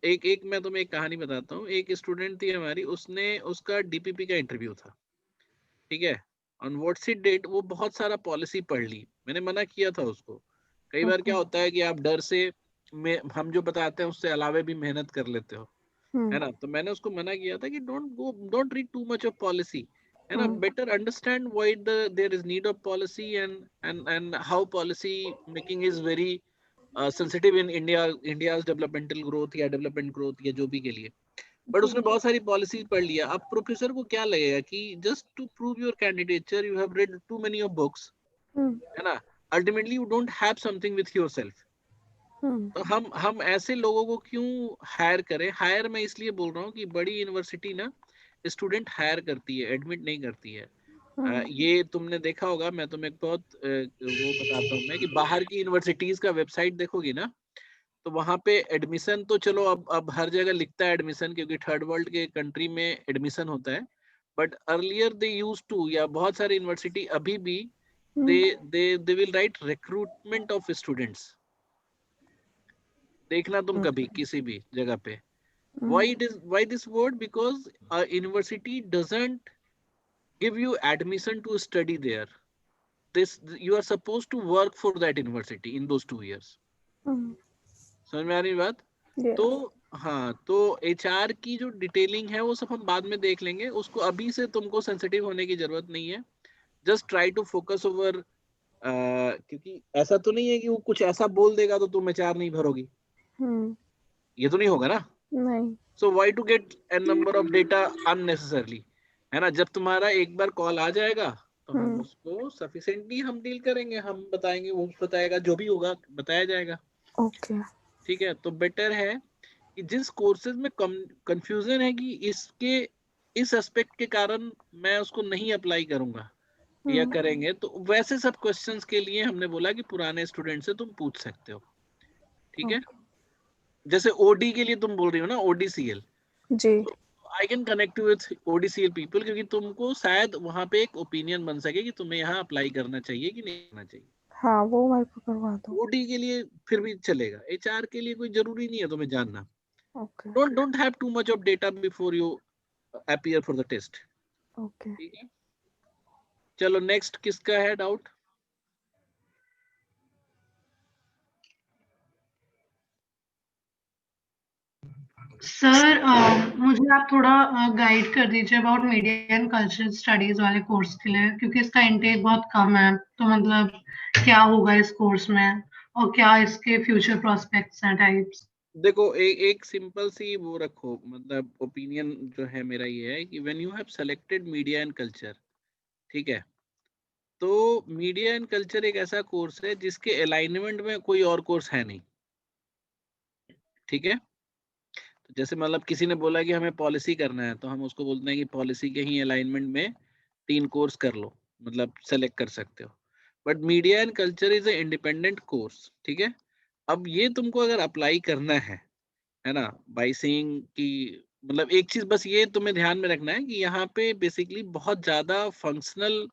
एक एक मैं तुम्हें एक कहानी बताता हूँ। एक स्टूडेंट थी हमारी, उसने उसका डीपीपी का इंटरव्यू था, ठीक है। ऑन व्हाट्स इट डेट वो बहुत सारा पॉलिसी पढ़ ली। मैंने मना किया था उसको। कई बार ओके। क्या होता है कि आप डर से हम जो बताते हैं उससे अलावे भी मेहनत कर लेते हो, है हम्म। ना। तो मैंने उसको मना किया था कि don't read too much of policy, है ना। Hmm. Better understand why there is need of policy and how policy making is very sensitive in India's developmental growth या डेवलपमेंट ग्रोथ या जो भी के लिए। बट जी। उसने बहुत सारी पॉलिसी पढ़ लिया। अब प्रोफेसर को क्या लगेगा कि just to prove your candidature you have read too many of books, hmm. है ना। Ultimately you don't have something with yourself. Hmm. तो हम ऐसे लोगों को क्यों हायर करें। हायर मैं इसलिए बोल रहा हूँ कि बड़ी यूनिवर्सिटी ना स्टूडेंट हायर करती है, एडमिट नहीं करती है। हम्म। ये तुमने देखा होगा। मैं तुम्हें एक बहुत वो बताता हूँ मैं कि बाहर की यूनिवर्सिटीज का वेबसाइट देखोगी ना, तो वहां पे एडमिशन तो चलो अब हर जगह लिखता है एडमिशन, क्योंकि थर्ड वर्ल्ड के कंट्री में एडमिशन होता है। But earlier they used to, या बहुत सारी यूनिवर्सिटी अभी भी they hmm. They will write recruitment of students. देखना तुम कभी ओके। किसी भी जगह पे। हम्म। why this word? Because a university doesn't give you admission to study there. This, you are supposed to work for that university in those 2 years. हम्म। समझ में आ रही बात? तो यस। हाँ, तो एचआर की जो डिटेलिंग है वो सब हम बाद में देख लेंगे। उसको अभी से तुमको सेंसिटिव होने की जरूरत नहीं है। Just try to focus over, क्योंकि ऐसा तो नहीं है कि वो कुछ ऐसा बोल देगा तो तुम एचआर नहीं भरोगी। हम्म। ये तो नहीं होगा ना। नहीं। So why to get an number of data unnecessarily, है ना। जब तुम्हारा एक बार कॉल आ जाएगा तो हम हम्म। उसको सफिशिएंटली हम डील करेंगे, हम बताएंगे, वो बताएगा, जो भी होगा बताया जाएगा। ओके। ठीक है। तो बेटर है कि जिस कोर्सेज में कंफ्यूजन है कि इसके इस एस्पेक्ट के कारण मैं उसको नहीं अप्लाई करूंगा या हम्म। करेंगे, तो वैसे सब क्वेश्चंस के लिए हमने बोला कि पुराने स्टूडेंट से तुम पूछ सकते हो। ठीक है। ओके। जैसे ओडी के लिए तुम बोल रही हो ना, ओडीसीएल, जी। तो I can connect you with ODCL people, क्योंकि तुमको शायद वहां पे एक ओपिनियन बन सके कि तुम्हें यहाँ अप्लाई करना चाहिए कि नहीं करना चाहिए। हाँ, वो मेरे को करवा दो। ओडी के लिए फिर भी चलेगा, एचआर के लिए कोई जरूरी नहीं है तुम्हें जानना। Okay. Don't have to much of data before you appear for the test. Okay. ठीक है। चलो नेक्स्ट किसका है डाउट? सर मुझे आप थोड़ा गाइड कर दीजिए about media and cultural studies वाले कोर्स के लिए, क्योंकि इसका इंटेक बहुत कम है। तो मतलब क्या होगा इस कोर्स में और क्या इसके फ्यूचर प्रोस्पेक्ट्स हैं, टाइप्स? देखो, एक सिंपल सी वो रखो, मतलब ओपिनियन जो है मेरा ये है कि when you have selected media and culture, ठीक है, तो मीडिया एंड कल्चर एक ऐसा कोर्स है जिसके अलाइनमेंट में कोई और कोर्स है नहीं। ठीक है। तो जैसे मतलब किसी ने बोला कि हमें पॉलिसी करना है, तो हम उसको बोलते हैं कि पॉलिसी के ही अलाइनमेंट में 3 कोर्स कर लो, मतलब सेलेक्ट कर सकते हो। But media and culture is a independent course. ठीक है। अब ये तुमको अगर अप्लाई करना है ना, बाई सेइंग कि, मतलब एक चीज बस ये तुम्हें ध्यान में रखना है कि यहाँ पे बेसिकली बहुत ज्यादा फंक्शनल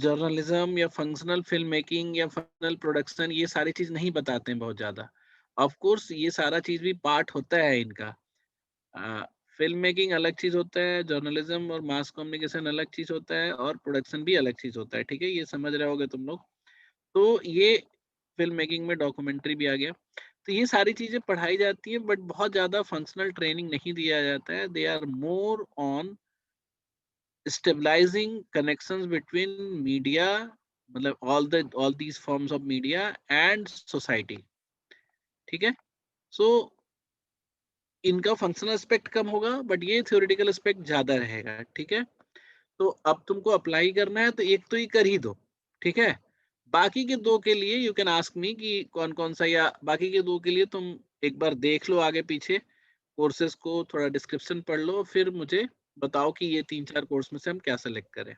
जर्नलिज्म या फंक्शनल फिल्म मेकिंग या फंक्शनल प्रोडक्शन, ये सारी चीज नहीं बताते हैं बहुत ज्यादा। ऑफ कोर्स ये सारा चीज भी पार्ट होता है इनका। फिल्म मेकिंग अलग चीज होता है, जर्नलिज्म और मास कम्युनिकेशन अलग चीज होता है, और प्रोडक्शन भी अलग चीज होता है। ठीक है, ये समझ रहे होगे तुम लोग। तो ये फिल्म मेकिंग में डॉक्यूमेंट्री भी आ गया। तो ये सारी चीजें पढ़ाई जाती है, बट बहुत ज्यादा फंक्शनल ट्रेनिंग नहीं दिया जाता है। They are more on stabilizing connections between media, मतलब all these forms of media and society। ठीक है। सो इनका फंक्शनल एस्पेक्ट कम होगा, बट ये थ्योरेटिकल एस्पेक्ट ज्यादा रहेगा। ठीक है। तो अब तुमको अप्लाई करना है तो एक तो ये कर ही दो। ठीक है। बाकी के 2 के लिए यू कैन आस्क मी कि कौन कौन सा, या बाकी के 2 के लिए तुम एक बार देख लो आगे पीछे कोर्सेज को, थोड़ा डिस्क्रिप्शन पढ़ लो, फिर मुझे बताओ कि ये 3-4 कोर्स में से हम क्या सेलेक्ट करें।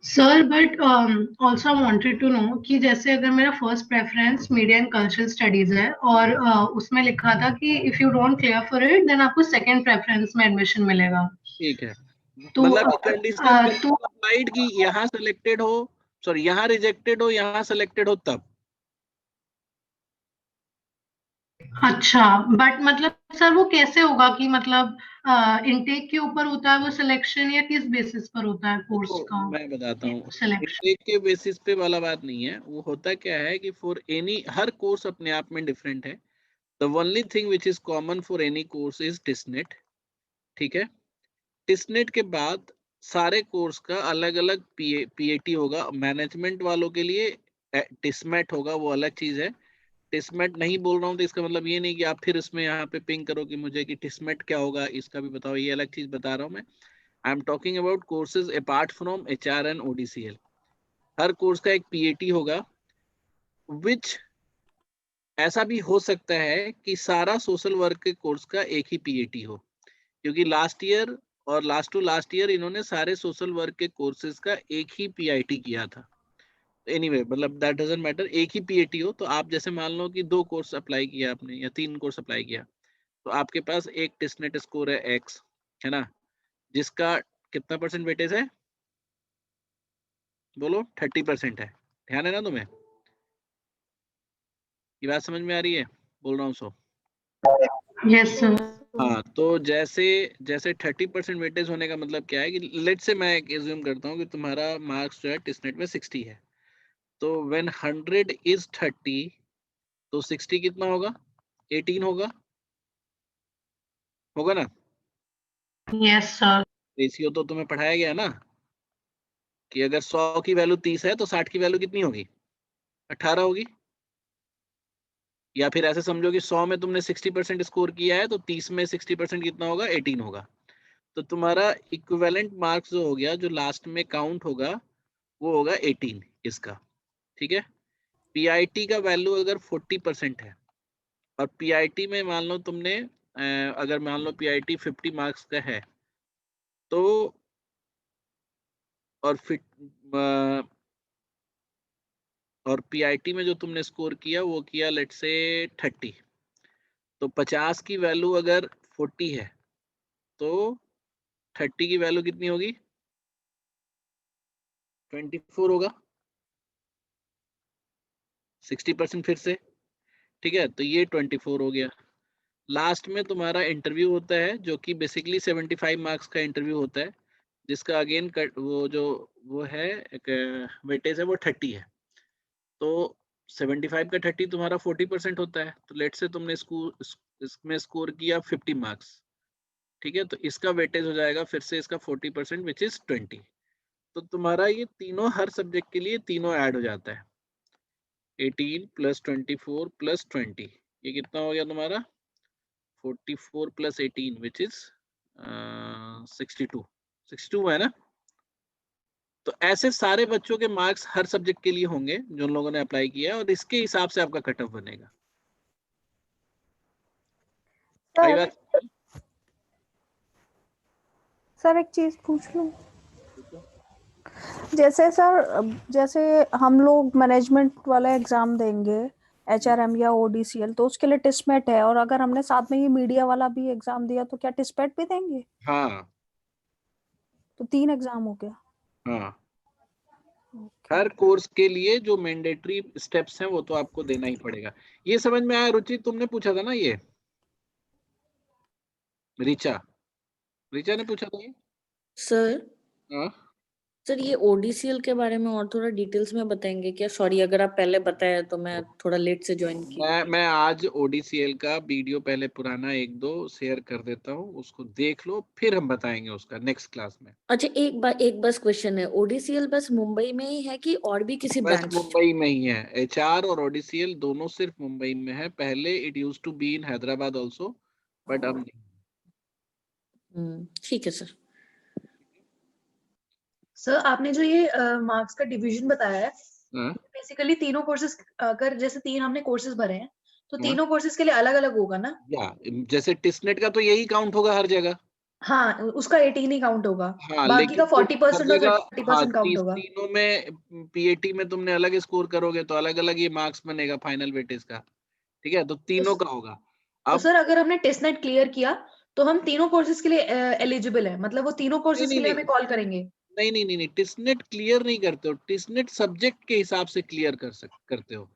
Sir but also wanted to know कि जैसे अगर मेरा first preference media and cultural studies है और उसमें लिखा था कि if you don't clear for it then आपको सेकंड प्रेफरेंस में एडमिशन मिलेगा। ठीक है। तो मतलब ये कंडीशन तो बिल्कुल अप्लाइड कि यहाँ सेलेक्टेड हो, सॉरी यहाँ रिजेक्टेड हो, यहाँ सेलेक्टेड हो तब। अच्छा, बट मतलब सर वो कैसे होगा कि मतलब इनटेक के ऊपर होता है वो सिलेक्शन, या किस बेसिस पर होता है कोर्स देखो का मैं बताता हूँ, सिलेक्शन? इंटेक के बेसिस पे वाला बात नहीं है। वो होता क्या है कि फॉर एनी, हर कोर्स अपने आप में डिफरेंट है। The only thing which is common for any course is टिसनेट। ठीक है, टिसनेट के बाद सारे कोर्स का अलग अलग पीएटी होगा। मैनेजमेंट वालों के लिए टिसमेट होगा, वो अलग चीज है। टिसमेट नहीं बोल रहा हूँ तो इसका मतलब ये नहीं कि आप फिर इसमें यहाँ पे पिंग करो कि मुझे कि टिसमेट क्या होगा, इसका भी बताओ, ये अलग चीज बता रहा हूँ मैं। I am talking about courses apart from HR and ODCL. हर कोर्स का एक पीएटी होगा, विच ऐसा भी हो सकता है कि सारा सोशल वर्क के कोर्स का एक ही पीएटी हो, क्योंकि लास्ट ईयर और लास्ट टू लास्ट ईयर इन्होंने सारे सोशल वर्क के कोर्सेज का एक ही पीआईटी किया था। एनीवे मतलब दैट डजंट मैटर, एक ही पीएटी हो। तो आप जैसे मान लो कि 2 कोर्स अप्लाई किया आपने या 3 कोर्स अप्लाई किया, तो आपके पास एक टिसनेट स्कोर है एक्स, है ना, जिसका कितना परसेंट वेटेज है, बोलो 30% है। ध्यान है ना तुम्हें, ये बात समझ में आ रही है, बोल रहा हूँ सो। Yes sir. हाँ, तो जैसे जैसे 30% वेटेज होने का मतलब क्या है कि लेट से मैं एज्यूम करता हूँ कि तुम्हारा मार्क्स जो है टिसनेट में 60 है, तो व्हेन 100 इज 30, तो 60 कितना होगा, 18 होगा, होगा ना। Yes sir. रेशियो तो तुम्हें पढ़ाया गया है ना, कि अगर 100 की वैल्यू 30 है तो 60 की वैल्यू कितनी होगी, 18 होगी। या फिर ऐसे समझो कि 100 में तुमने 60% स्कोर किया है, तो 30 में 60% कितना होगा, 18 होगा। तो तुम्हारा इक्विवेलेंट मार्क्स जो हो गया, जो लास्ट में काउंट होगा, वो होगा 18 इसका। ठीक है, पीआईटी का वैल्यू अगर 40% है, और पीआईटी में मान लो तुमने अगर मान लो पीआईटी 50 मार्क्स का है, तो और फिर और पीआईटी में जो तुमने स्कोर किया वो किया लेट से 30, तो 50 की वैल्यू अगर 40 है, तो 30 की वैल्यू कितनी होगी, 24 होगा, 60% फिर से। ठीक है, तो ये 24 हो गया। लास्ट में तुम्हारा इंटरव्यू होता है, जो कि बेसिकली 75 मार्क्स का इंटरव्यू होता है, जिसका अगेन वो जो वो है एक वेटेज है, वो 30 है। तो 75 का 30 तुम्हारा 40% होता है। तो लेट से तुमने इसमें स्कोर किया 50 मार्क्स, ठीक है, तो इसका वेटेज हो जाएगा फिर से इसका 40%, विच इज 20। तो तुम्हारा ये तीनों हर सब्जेक्ट के लिए तीनों ऐड हो जाता है, 18 प्लस 24 प्लस 20, ये कितना हो गया तुम्हारा, 44 प्लस 18 विच इज 62 है ना। तो ऐसे सारे बच्चों के मार्क्स हर सब्जेक्ट के लिए होंगे जो लोगों ने अप्लाई किया है, और इसके हिसाब से आपका कट ऑफ बनेगा। आई सर बात। सर एक चीज पूछ लूं, जैसे सर जैसे हम लोग मैनेजमेंट वाला एग्जाम देंगे, एचआरएम या ओडीसीएल, तो उसके लिए टिस्मेट है, और अगर हमने साथ में ये मीडिया वाला भी एग्जाम दिया तो क्या टिस्पेट भी देंगे? हाँ तो 3 एग्जाम हो गया। हाँ, ओके। हर कोर्स के लिए जो मैंडेटरी स्टेप्स हैं वो तो आपको देना ही पड़ेगा। ये समझ में आया रुचि, तुमने पूछा था ना ये, रिचा रिचा ने पूछा था ये। सर हाँ सर ये ओडीसीएल के बारे में और थोड़ा डिटेल्स में बताएंगे क्या? सॉरी अगर आप पहले बताया तो मैं थोड़ा लेट से ज्वाइन की। मैं आज ओडीसीएल का वीडियो पहले पुराना 1-2 शेयर कर देता हूँ, उसको देख लो, फिर हम बताएंगे उसका नेक्स्ट क्लास में। अच्छा एक बस क्वेश्चन है, ओडीसीएल बस मुंबई में ही है कि और भी किसी बस ब्रांच? मुंबई में ही है, एचआर और ओडीसीएल दोनों सिर्फ मुंबई में है। पहले it used to be in Hyderabad also, but अब नहीं। ठीक है सर। सर आपने जो ये मार्क्स का डिवीजन बताया है, हाँ बेसिकली तीनों कोर्सेज, अगर जैसे 3 हमने कोर्सेज भरे हैं तो हाँ, तीनों कोर्सेज के लिए अलग अलग होगा ना? या जैसे टिसनेट का तो यही काउंट होगा हर जगह। हाँ, उसका 18 ही काउंट होगा, हाँ, बाकी का लेकिन तुम हर 40% और जगह, हाँ 30% काउंट होगा। तीनों में पीएटी में तुमने अलग स्कोर करोगे तो अलग अलग ये मार्क्स बनेगा फाइनल वेटेज का। ठीक है, तो तो, तीनों का होगा। तो अब सर अगर हमने टेस्ट नेट क्लियर किया तो हम तीनों कोर्सेज के लिए एलिजिबल है, मतलब वो तीनों नहीं कोर्सेज नहीं के लिए नहीं हमें कॉल करेंगे? नहीं नहीं नहीं नहीं, टिसनेट क्लियर नहीं करते हो, टिसनेट सब्जेक्ट के हिसाब से क्लियर करते हो।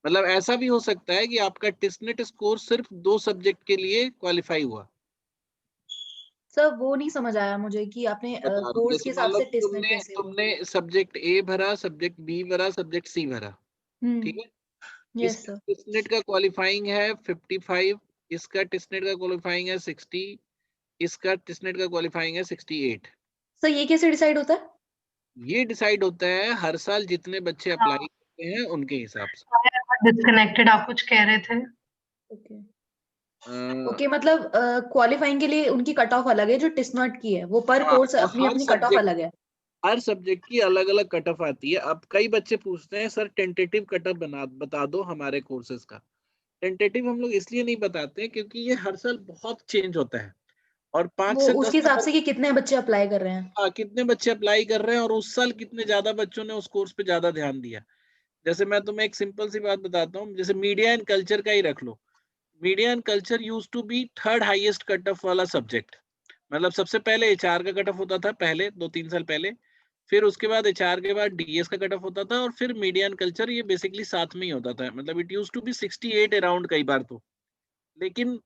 मतलब ऐसा भी हो सकता है कि आपका टिस्नेट स्कोर सिर्फ 2 सब्जेक्ट के लिए क्वालिफाई हुआ। सर वो नहीं समझ आया मुझे कि आपने बता रहा हूँ, कोर्स जैसे के मान हिसाब लो से कि टेस्टनेट तुमने कैसे हुआ? तुमने सब्जेक्ट ए भरा, सब्जेक्ट बी भरा, सब्जेक्ट सी भरा, ठीक है। यस इसका सर। टिस्नेट का क्वालिफाइंग है 55, इसका टिस्नेट का क्वालिफाइंग है 60, इसका टिस्नेट का क्वालिफाइंग है 68। सर ये कैसे डिसाइड होता है? ये डिसाइड होता है हर साल जितने बच्चे अप्लाई करते हैं उनके हिसाब से। डिस्कनेक्टेड, आप कुछ कह रहे थे? ओके अ, ओके, मतलब क्वालिफाइंग के लिए उनकी कट ऑफ अलग है, जो टिस्नट की है वो पर हाँ, कोर्स और अपनी अपनी कट ऑफ अलग है। हर सब्जेक्ट की अलग अलग कट ऑफ आती है। अब कई बच्चे पूछते हैं सर टेंटेटिव कट ऑफ बता दो हमारे कोर्सेज का। टेंटेटिव हम लोग इसलिए नहीं बताते हैं क्योंकि ये हर साल बहुत चेंज होता है, और 5 वो से 10 उसके हिसाब नंबर। से कि कितने बच्चे अप्लाई कर रहे हैं। हाँ, कितने बच्चे अप्लाई कर रहे हैं और उस साल कितने ज्यादा बच्चों ने उस कोर्स पे ज्यादा ध्यान दिया। जैसे मैं तुम्हें एक सिंपल सी बात बताता हूँ, जैसे मीडिया एंड कल्चर का ही रख लो। Media and culture used to be third highest cut off वाला सब्जेक्ट। मतलब सबसे पहले एचआर का कट ऑफ होता था, पहले 2-3 साल पहले। फिर उसके बाद एचआर के बाद डीएस का कट ऑफ होता था, और फिर मीडिया एंड कल्चर, ये बेसिकली साथ में ही होता था। मतलब it used to be 68 around कई बार तो। लेकिन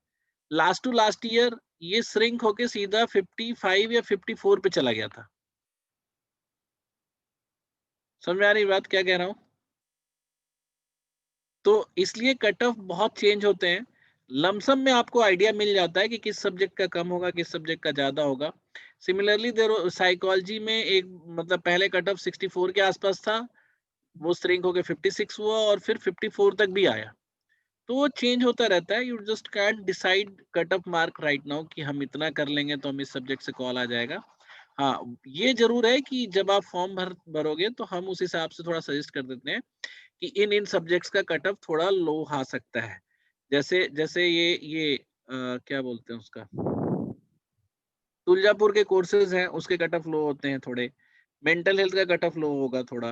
लास्ट टू लास्ट ईयर ये श्रिंक होके सीधा 55 या 54 पे चला गया था। समझ में आ रही बात क्या कह रहा हूँ? तो इसलिए कट ऑफ बहुत चेंज होते हैं। लमसम में आपको आइडिया मिल जाता है कि किस सब्जेक्ट का कम होगा, किस सब्जेक्ट का ज्यादा होगा। सिमिलरली देर साइकोलॉजी में एक, मतलब पहले कट ऑफ 64 के आसपास था, वो श्रिंक होके 56 हुआ और फिर 54 तक भी आया। तो वो चेंज होता रहता है। You just can't decide cut off mark right now कि हम इतना कर लेंगे तो हम इस सब्जेक्ट से कॉल आ जाएगा। हाँ, ये जरूर है कि जब आप फॉर्म भरोगे तो हम उस हिसाब से थोड़ा सजेस्ट कर देते हैं कि इन इन सब्जेक्ट्स का कट ऑफ थोड़ा लो आ सकता है। जैसे जैसे ये क्या बोलते हैं उसका, तुलजापुर के कोर्सेज हैं, उसके कट ऑफ लो होते हैं थोड़े। मेंटल हेल्थ का कट ऑफ लो होगा थोड़ा,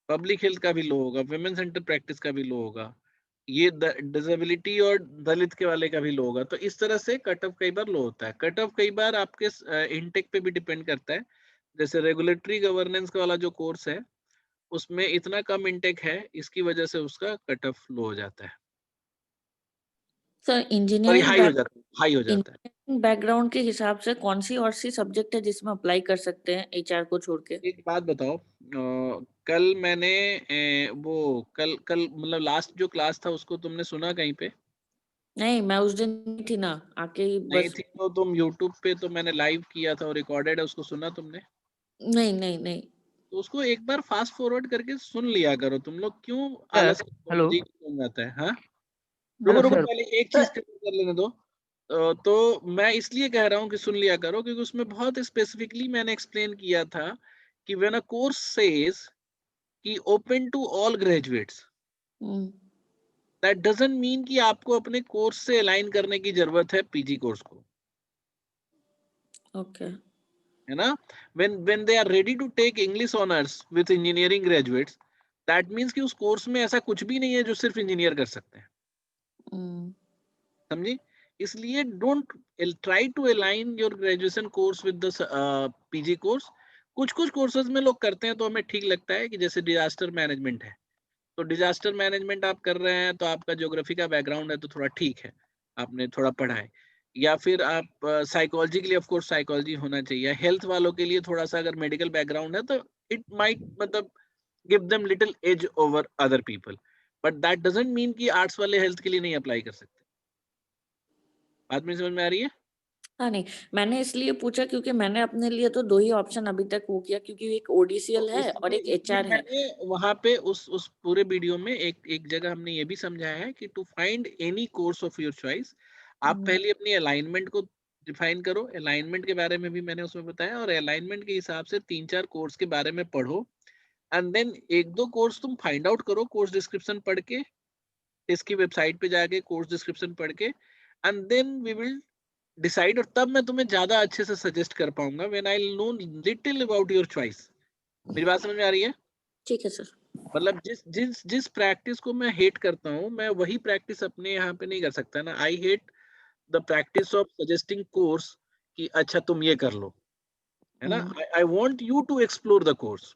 पब्लिक हेल्थ का भी लो होगा, वुमेन सेंटर प्रैक्टिस का भी लो होगा, ये डिसेबिलिटी और दलित के वाले का भी लो होगा। तो इस तरह से कट ऑफ कई बार लो होता है। कट ऑफ कई बार आपके इनटेक पे भी डिपेंड करता है। जैसे रेगुलेटरी गवर्नेंस का वाला जो कोर्स है, उसमें इतना कम इनटेक है, इसकी वजह से उसका कट ऑफ लो हो जाता है, सर सॉरी इंजीनियरिंग हाई हो जाता है। बैकग्राउंड के हिसाब से कौन सी और सी सब्जेक्ट है जिसमें अप्लाई कर सकते हैं एचआर को छोड़ के? एक बात बताओ, कल मैंने वो कल कल मतलब लास्ट जो क्लास था उसको तुमने सुना कहीं पे? नहीं, मैं उस दिन नहीं थी ना, आके ही नहीं बस। थी तो तुम यूट्यूब पे तो मैंने लाइव किया था और रिकॉर्डेड है, उसको सुना तुमने? नहीं नहीं नहीं। तो उसको एक बार फास्ट फॉरवर्ड करके सुन लिया करो। तुम लोग क्यों सर आलस करते हो? हेलो। मुझे ही समझ आता है। हाँ, रुको हेलो रुको, सर। पहले एक चीज सर क्लियर कर लेने दो। तो मैं इसलिए कह रहा हूँ कि सुन लिया करो क्योंकि उसमें बहुत स्पेसिफिकली मैंने एक्सप्लेन किया था कि व्हेन अ कोर्स सेज कि open to all graduates, hmm, that doesn't mean कि आपको अपने कोर्स से अलाइन करने की जरूरत है पीजी कोर्स को, ओके। है ना। when they are ready to take English honors with engineering graduates, that means कि उस कोर्स में ऐसा कुछ भी नहीं है जो सिर्फ इंजीनियर कर सकते हैं। हम्म, समझी? इसलिए don't try to align your graduation course with the PG course. कुछ कुछ कोर्सेज में लोग करते हैं तो हमें ठीक लगता है, कि जैसे डिजास्टर मैनेजमेंट है, तो डिजास्टर मैनेजमेंट आप कर रहे हैं तो आपका ज्योग्राफी का बैकग्राउंड है तो थोड़ा ठीक है, आपने थोड़ा पढ़ा है। या फिर आप साइकोलॉजी के लिए ऑफ कोर्स साइकोलॉजी होना चाहिए। हेल्थ वालों के लिए थोड़ा सा अगर मेडिकल बैकग्राउंड है तो इट माइट मतलब give them little edge over other people, but that doesn't mean कि आर्ट्स वाले हेल्थ के लिए नहीं अप्लाई कर सकते। बात में समझ में आ रही है? हाँ नहीं, मैंने इसलिए पूछा क्योंकि मैंने अपने लिए तो 2 ही ऑप्शन अभी तक वो किया, क्योंकि एक ओडीसीएल है और एक इसलिए एचआर है। मैंने वहां पे उस पूरे वीडियो में एक जगह हमने ये भी समझाया है कि to find any course of your choice, आप पहले अपनी अलाइनमेंट को डिफाइन करो। अलाइनमेंट के बारे में भी मैंने उसमें बताया, और अलाइनमेंट के हिसाब से 3-4 कोर्स के बारे में पढ़ो, एंड देन 1-2 कोर्स तुम फाइंड आउट करो कोर्स डिस्क्रिप्शन पढ़ के, इसकी वेबसाइट पे जाके कोर्स डिस्क्रिप्शन पढ़ के, and then we will decide. और तब मैं तुम्हें ज्यादा अच्छे से सजेस्ट कर पाऊंगा when I know little about your choice. मेरी बात समझ में आ रही है? ठीक है सर। मतलब जिस प्रैक्टिस को मैं हेट करता हूँ, मैं वही प्रैक्टिस अपने यहाँ पे नहीं कर सकता ना। I hate the practice of suggesting course कि अच्छा तुम ये कर लो, है ना। I want you to explore the course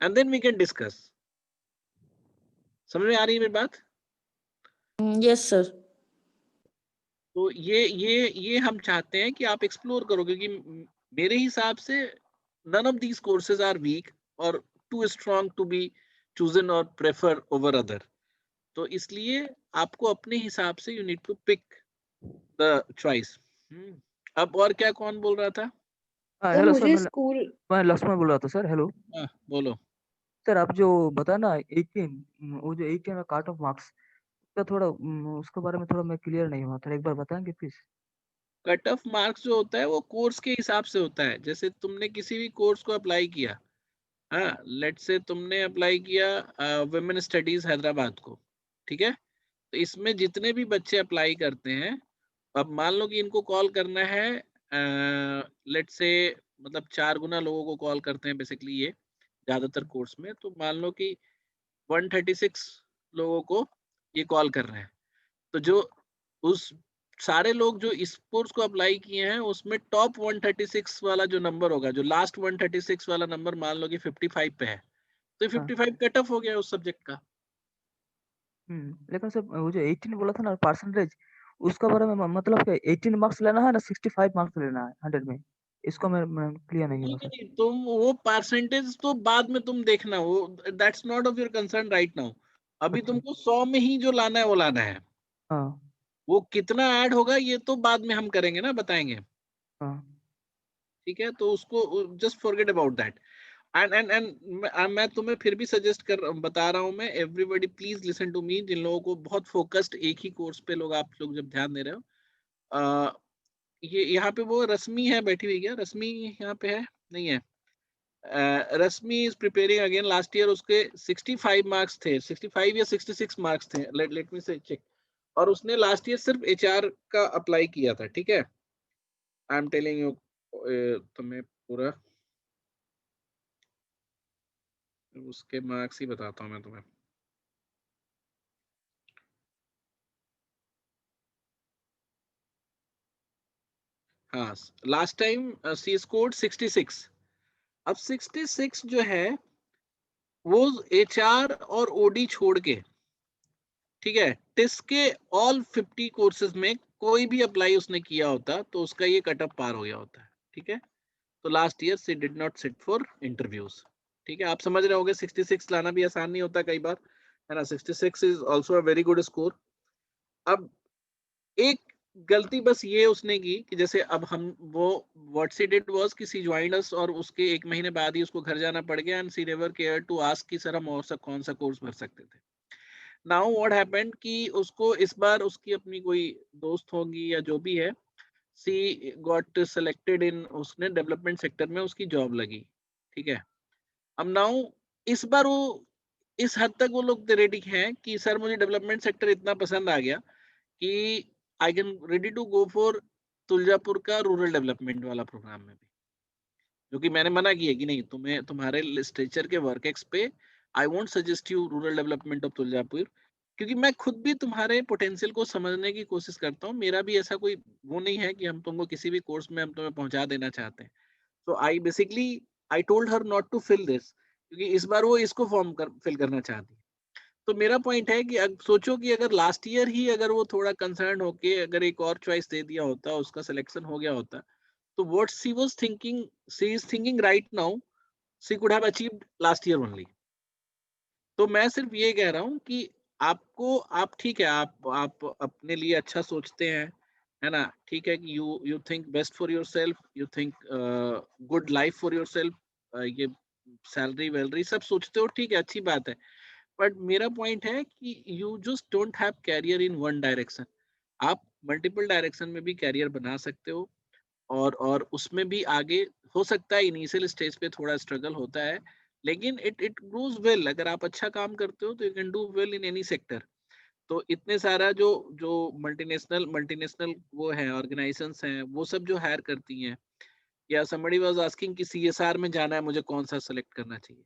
and then we can discuss. समझ में आ रही है मेरी बात? Yes sir. तो ये हम चाहते हैं कि आप एक्सप्लोर करो, क्योंकि मेरे हिसाब से none of these courses are weak or too strong to be chosen or prefer over other. तो इसलिए आपको अपने हिसाब से you need to pick the choice. अब और क्या, कौन बोल रहा था? सर हेलो सर, मुझे स्कूल मैं लक्ष्मण बोल रहा था सर। हेलो हाँ, बोलो। सर, आप जो बता ना 18, वो जो 18 का काट ऑफ मार्क्स, उसका थोड़ा उसके बारे में थोड़ा मैं क्लियर नहीं हुआ, थोड़ा एक बार बताएंगे प्लीज? कट ऑफ मार्क्स जो होता है वो कोर्स के हिसाब से होता है। जैसे तुमने किसी भी कोर्स को अप्लाई किया, हाँ, लेट से तुमने अप्लाई किया वुमेन स्टडीज हैदराबाद को, ठीक है, तो इसमें जितने भी बच्चे अप्लाई करते हैं, अब मान लो कि इनको कॉल करना है, लेट से मतलब 4 गुना लोगों को कॉल करते हैं बेसिकली ये ज्यादातर कोर्स में, तो मान लो कि 136 लोगों को ये कॉल कर रहे हैं, तो जो उस सारे लोग जो इस कोर्स को अप्लाई किए हैं उसमें टॉप 136 वाला जो नंबर होगा, जो लास्ट 136 वाला नंबर मान लो कि 55 पे है, तो हाँ। 55 कट ऑफ हो गया उस सब्जेक्ट का। लेकिन सर वो जो 18 बोला था ना परसेंटेज, उसका बारे में मतलब क्या 18 मार्क्स लेना है ना 65 मार्क्स लेना है 100 में? इसको मैं क्लियर नहीं नहीं हुआ सर। नहीं, तुम वो परसेंटेज तो बाद में तुम देखना, वो that's not of your concern right now. अभी अच्छा। तुमको 100 में ही जो लाना है वो लाना है। हाँ वो कितना ऐड होगा ये तो बाद में हम करेंगे ना, बताएंगे, हाँ। ठीक है, तो उसको just forget about that. And मैं तुम्हें फिर भी सजेस्ट बता रहा हूँ मैं, everybody please listen to me, जिन लोगों को बहुत फोकस्ड एक ही कोर्स पे लोग, आप लोग जब ध्यान दे रहे हो, ये यहाँ पे वो रश्मि है बैठी हुई, क्या रश्मि यहाँ पे है? नहीं है। Rashmi is preparing again, last year उसके 65 मार्क्स थे, 65 या 66 मार्क्स थे, लेट मी से चेक, और उसने लास्ट ईयर सिर्फ एचआर का अप्लाई किया था, ठीक है, आई एम टेलिंग यू, तुम्हें पूरा उसके मार्क्स ही बताता हूँ मैं तुम्हें। हाँ, लास्ट टाइम सी स्कोर्ड 66। अब 66 जो है वो एचआर और ओडी छोड़ के, ठीक है, टिस के ऑल 50 कोर्सेज में कोई भी अप्लाई उसने किया होता तो उसका ये कट ऑफ पार हो गया होता है, ठीक है, तो last year she did not sit for interviews, ठीक है, आप समझ रहे होगे 66 लाना भी आसान नहीं होता कई बार, है ना, 66 is also a very good score. अब एक गलती बस ये उसने की कि जैसे अब हम वो व्हाट शी डिड वाज कि सी ज्वाइंड अस, और उसके 1 महीने बाद ही उसको घर जाना पड़ गया, and she never care to ask कि सर हम और सा कौन सा कोर्स भर सकते थे। नाउ व्हाट हैपेंड कि उसको इस बार उसकी अपनी कोई दोस्त होगी या जो भी है, सी गॉट सेलेक्टेड इन, उसने डेवलपमेंट सेक्टर में उसकी जॉब लगी, ठीक है। अब नाउ इस बार वो इस हद तक वो लोग रेडी हैं कि सर मुझे डेवलपमेंट सेक्टर इतना पसंद आ गया कि I can ready to go for Tuljapur का रूरल डेवलपमेंट वाला प्रोग्राम में भी, जो कि मैंने मना किया कि नहीं, तुम्हें तुम्हारे लिटरेचर के वर्क एक्स पे I won't suggest you rural development of Tuljapur, क्योंकि मैं खुद भी तुम्हारे पोटेंशियल को समझने की कोशिश करता हूँ, मेरा भी ऐसा कोई वो नहीं है कि हम तुमको किसी भी कोर्स में हम तुम्हें पहुंचा देना चाहते हैं। तो I basically I told her not to fill this, क्योंकि इस बार वो इसको फिल करना चाहती है। तो मेरा पॉइंट है कि सोचो कि अगर लास्ट ईयर ही अगर वो थोड़ा कंसर्न होके अगर एक और चॉइस दे दिया होता, उसका सिलेक्शन हो गया होता, तो what she was thinking, she is thinking right now, she could have achieved last year only. तो मैं सिर्फ ये कह रहा हूँ कि आपको, आप ठीक है, आप अपने लिए अच्छा सोचते हैं, है ना, ठीक है, कि you think best for yourself, you think good life for yourself, ये सैलरी वैलरी सब सोचते हो, ठीक है, अच्छी बात है, बट मेरा पॉइंट है कि you just don't have career in one direction, आप मल्टीपल डायरेक्शन में भी कैरियर बना सकते हो, और उसमें भी आगे हो सकता है इनिशियल स्टेज पे थोड़ा स्ट्रगल होता है, लेकिन इट ग्रोज वेल, अगर आप अच्छा काम करते हो तो you can do well in any sector. तो इतने सारा जो जो मल्टीनेशनल मल्टीनेशनल वो है ऑर्गेनाइजेशंस हैं, वो सब जो हायर करती हैं, या somebody was asking कि सीएसआर में जाना है मुझे, कौन सा सेलेक्ट करना चाहिए।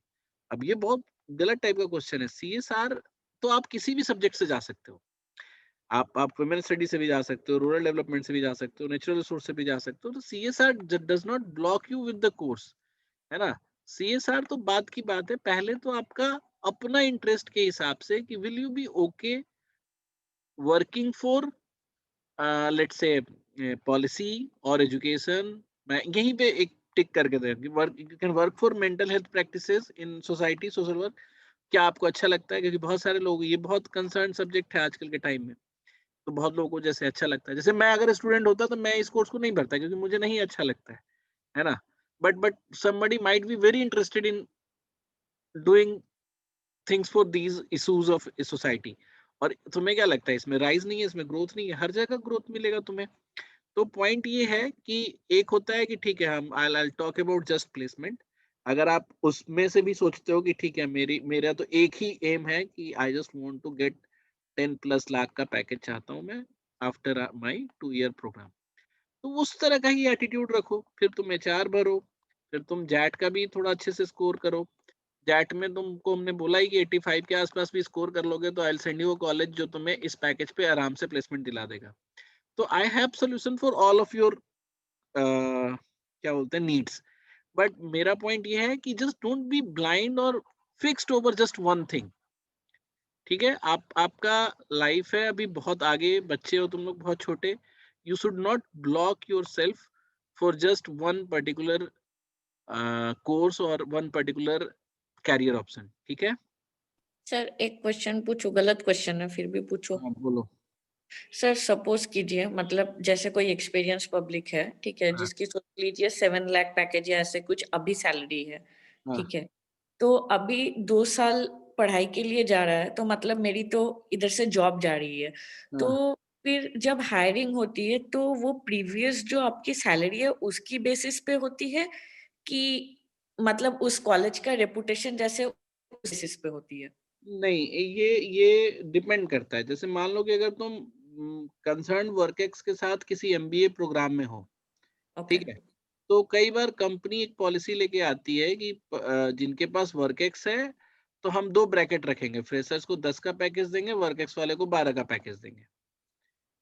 अब ये बहुत गलत टाइप का क्वेश्चन है। सीएसआर तो आप किसी भी सब्जेक्ट से जा सकते हो, आप वुमेन स्टडी से भी जा सकते हो, रूरल डेवलपमेंट से भी जा सकते हो, नेचुरल रिसोर्स से भी जा सकते हो, तो CSR does not block you with the course, है ना। सीएसआर तो बात की बात है, पहले तो आपका अपना इंटरेस्ट के हिसाब से कि will you be okay working for let's say policy और एजुकेशन। मैं यहीं पे एक टिक करके दे कि work you can work for mental health practices in society social work. क्या आपको अच्छा लगता है? क्योंकि बहुत सारे लोग, ये बहुत कंसर्न सब्जेक्ट है आजकल के टाइम में, तो बहुत लोगों को जैसे अच्छा लगता है। जैसे मैं अगर स्टूडेंट होता तो मैं इस कोर्स को नहीं भरता क्योंकि मुझे नहीं अच्छा लगता है ना। But somebody might be very interested in doing things for these issues of society। और तुम्हें क्या लगता है, इसमें राइज नहीं है, इसमें ग्रोथ नहीं है? हर जगह ग्रोथ मिलेगा तुम्हें। तो पॉइंट ये है कि एक होता है कि ठीक है, हम I talk about just placement. अगर आप उसमें से भी सोचते हो कि ठीक है, मेरा तो एक ही एम है कि I just want to get 10+ lakh का पैकेज चाहता हूं मैं आफ्टर माय 2 ईयर प्रोग्राम, तो उस तरह का ही एटीट्यूड रखो। फिर तुम एचआर भरो, फिर तुम जैट का भी थोड़ा अच्छे से स्कोर करो। जैट में तुमको हमने बोला ही कि 85 के आसपास भी स्कोर कर लोगे तो I will send you a college जो तुम्हें इस पैकेज पे आराम से प्लेसमेंट दिला देगा। तो I have solution for all of your क्या बोलते हैं नीड्स। बट मेरा पॉइंट ये है कि जस्ट डोंट बी ब्लाइंड और fixed over just one thing. ठीक है, आपका लाइफ है अभी बहुत आगे, बच्चे हो तुम लोग बहुत छोटे। You should not block your self for just one particular course और वन पर्टिकुलर कैरियर ऑप्शन। ठीक है सर एक क्वेश्चन पूछो, गलत क्वेश्चन है फिर भी पूछो। हाँ बोलो। सर सपोज कीजिए, मतलब जैसे कोई एक्सपीरियंस पब्लिक है, ठीक है, हाँ जिसकी सोच लीजिए 7 लाख पैकेज या ऐसे कुछ अभी सैलरी है, हाँ ठीक है, तो अभी 2 साल पढ़ाई के लिए जा रहा है, तो मतलब मेरी तो इधर से जॉब जा रही है, तो हाँ। फिर जब हायरिंग होती है तो वो प्रीवियस जो आपकी सैलरी है उसकी बेसिस पे होती है कि मतलब उस कॉलेज का रेपुटेशन जैसे उस बेसिस पे होती है? नहीं, ये डिपेंड करता है। जैसे मान लो कि अगर तुम कंसर्न वर्केक्स के साथ किसी एमबीए प्रोग्राम में हो, ओके। ठीक है, तो कई बार कंपनी एक पॉलिसी लेके आती है कि जिनके पास वर्केक्स है तो हम 2 ब्रैकेट रखेंगे, फ्रेशर्स को 10 का पैकेज देंगे, वर्केक्स वाले को 12 का पैकेज देंगे।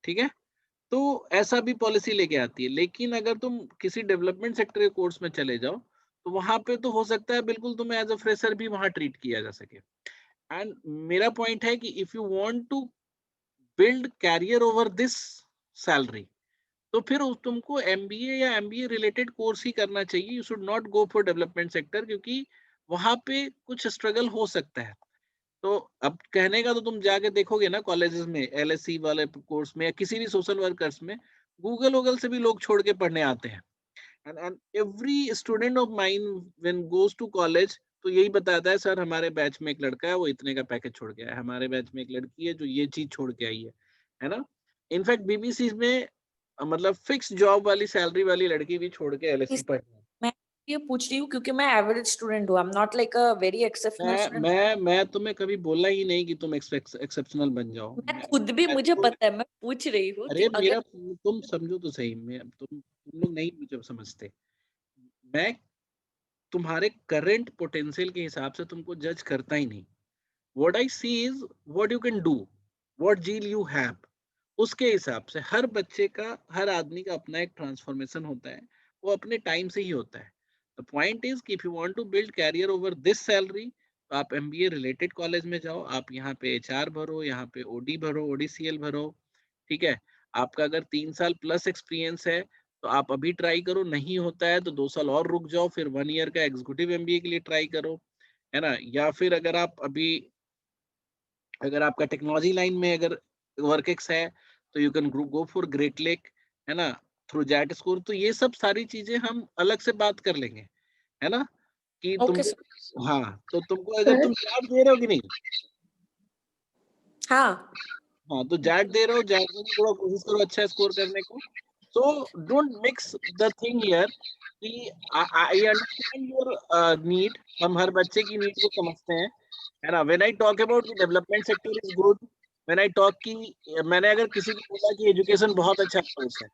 ठीक है, तो ऐसा भी पॉलिसी लेके आती है। लेकिन अगर तुम किसी डेवलपमेंट सेक्टर के कोर्स में चले जाओ तो वहां पे तो हो सकता है बिल्कुल तुम्हें एज अ फ्रेशर भी वहां ट्रीट किया जा सके। एंड मेरा पॉइंट है कि if you want to build career over this salary, तो फिर तुमको एमबीए या एमबीए रिलेटेड कोर्स ही करना चाहिए। You should not go for development sector, क्योंकि वहां पे कुछ स्ट्रगल हो सकता है। तो अब कहने का तो तुम जाके देखोगे ना कॉलेजेस में, एलएससी वाले कोर्स में या किसी भी सोशल वर्कर्स में, गूगल वूगल से भी लोग छोड़ के पढ़ने आते हैं। And every student of mine when goes to college तो यही बताता है, सर हमारे बैच में एक लड़का है वो इतने का पैकेज छोड़ के आया है, हमारे बैच में एक लड़की है जो ये चीज छोड़ के आई है ना। इनफैक्ट बीबीसी में मतलब फिक्स जॉब वाली सैलरी वाली लड़की भी छोड़ के एलएससी पढ़ रही है। मैं ये पूछ रही हूँ क्योंकि मैं एवरेज स्टूडेंट हूँ, I am not like a very exceptional student. मैं तुम्हें कभी बोला ही नहीं कि तुम एक्सेप्शनल बन जाओ। मैं खुद भी, मुझे तो पता है, मैं पूछ रही हूँ कि अरे अगर मेरा, तुम समझो तो सही, मैं तुम लोग नहीं मुझे समझते। मैं तुम्हारे करंट पोटेंशियल के हिसाब से तुमको जज करता ही नहीं। What I see is what you can do, what zeal you have. उसके हिसाब से हर बच्चे का, हर आदमी का अपना एक ट्रांसफॉर्मेशन होता है, वो अपने टाइम से ही होता है। द पॉइंट इज कि if you want to build career over this salary तो आप एमबीए रिलेटेड कॉलेज में जाओ, आप यहाँ पे एचआर भरो, यहाँ पे ओडी भरो, ओडीसीएल भरो। ठीक है, आपका अगर 3 साल प्लस एक्सपीरियंस है तो आप अभी ट्राई करो, नहीं होता है तो 2 साल और रुक जाओ, फिर 1 ईयर का एग्जीक्यूटिव एमबीए के लिए ट्राई करो, है ना। या फिर अगर आप अभी, अगर आपका टेक्नोलॉजी लाइन में अगर वर्केक्स है तो you can go for great lake, है ना, थ्रू जैट स्कोर। तो ये सब सारी चीजें हम अलग से बात कर लेंगे, है ना, कि ओके तुमको, सर। हाँ तो तुमको अगर तुम जैट दे रहे हो कि नहीं, हाँ हाँ तो जैट दे रहे हो, जैट में भी थोड़ा कोशिश करो अच्छा स्कोर करने को। So don't mix the thing here कि आई अंडरस्टैंड योर नीड, हम हर बच्चे की नीड को समझते हैं, है ना। When I talk about the development sector is good, when I talk की, मैंने अगर किसी को बोला कि एजुकेशन बहुत अच्छा कोर्स है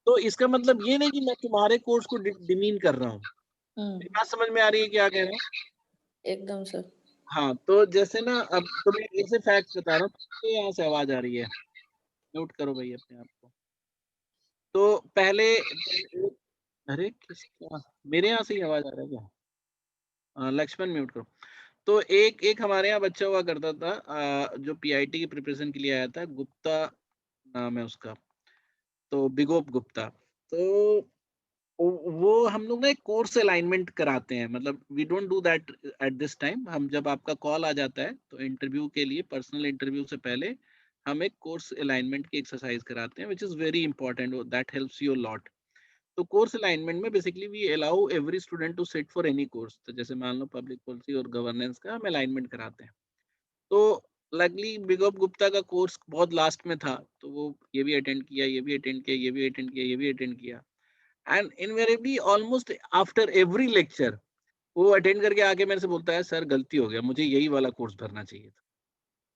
तो इसका मतलब ये नहीं कि मैं तुम्हारे कोर्स को डिमीन कर रहा हूँ। मेरी बात समझ में आ रही है क्या कह रहा हूँ? एकदम सर। हाँ, तो जैसे ना अब तुम्हें ऐसे फैक्ट बता रहा हूँ, तो यहाँ से आवाज आ रही है, म्यूट करो भाई अपने आप को। तो अरे किसका, मेरे यहाँ से ही आवाज आ रहा है क्या? लक्ष्मण म्यूट करो। तो एक हमारे यहाँ बच्चा हुआ करता था जो पीआईटी की प्रिपरेशन के लिए आया था, गुप्ता नाम है उसका, तो बिगोप गुप्ता। तो वो हम लोग ना एक कोर्स अलाइनमेंट कराते हैं, मतलब we don't do that at this time. हम जब आपका कॉल आ जाता है तो इंटरव्यू के लिए, पर्सनल इंटरव्यू से पहले हम एक कोर्स अलाइनमेंट की एक्सरसाइज कराते हैं, which is very important, that helps you lot. तो कोर्स अलाइनमेंट में basically we allow every student to sit for any course. तो जैसे मान लो पब्लिक पॉलिसी और गवर्नेंस का हम अलाइनमेंट कराते हैं। तो लकली बिगोप गुप्ता का कोर्स बहुत लास्ट में था, तो वो ये भी अटेंड किया, ये भी अटेंड किया, ये भी अटेंड किया, ये भी अटेंड किया। And invariably almost after every lecture वो अटेंड करके आके मेरे से बोलता है, सर गलती हो गया, मुझे यही वाला कोर्स भरना चाहिए था।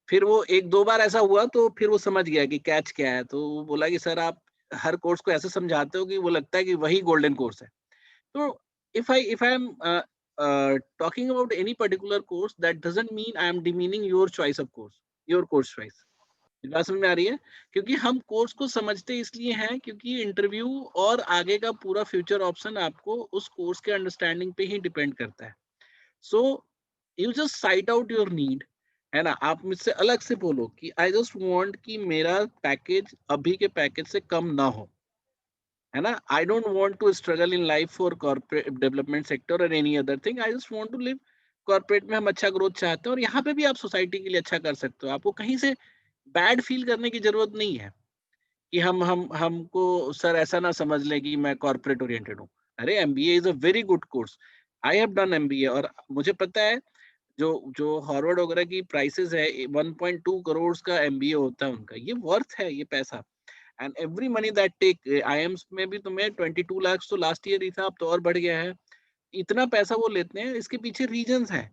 फिर वो एक दो बार ऐसा हुआ तो फिर वो समझ गया कि कैच क्या है। तो वो बोला कि सर आप हर कोर्स को ऐसे समझाते हो कि वो लगता है कि वही गोल्डन कोर्स है। So if I am talking about any particular course, that doesn't mean I am demeaning your choice of course, your course choice. बात समझ में आ रही है? क्योंकि हम कोर्स को समझते इसलिए हैं क्योंकि इंटरव्यू और आगे का पूरा फ्यूचर ऑप्शन आपको उस कोर्स के अंडरस्टैंडिंग पे ही डिपेंड करता है। So you just sight out your need, है ना। आप मुझसे अलग से बोलो कि आई जस्ट वांट कि मेरा पैकेज अभी के पैकेज से कम ना हो, है ना। I don't want to struggle in life for corporate development sector और any other thing. I just want to live corporate में, हम अच्छा ग्रोथ चाहते हैं और यहाँ पे भी आप सोसाइटी के लिए अच्छा कर सकते हो। आपको कहीं से बैड फील करने की जरूरत नहीं है कि हमको सर ऐसा ना समझ ले कि मैं कॉर्पोरेट ओरिएंटेड हूँ। अरे MBA is a very good course, I have done MBA और मुझे पता है जो जो हार्वर्ड वगैरह की प्राइसेस है 1.2 करोड़ का एमबीए होता है उनका, ये वर्थ है ये पैसा। And every money that take IIMs में भी तुम्हें 22 लाख तो लास्ट ईयर ही था, अब तो और बढ़ गया है। इतना पैसा वो लेते हैं, इसके पीछे रीजंस है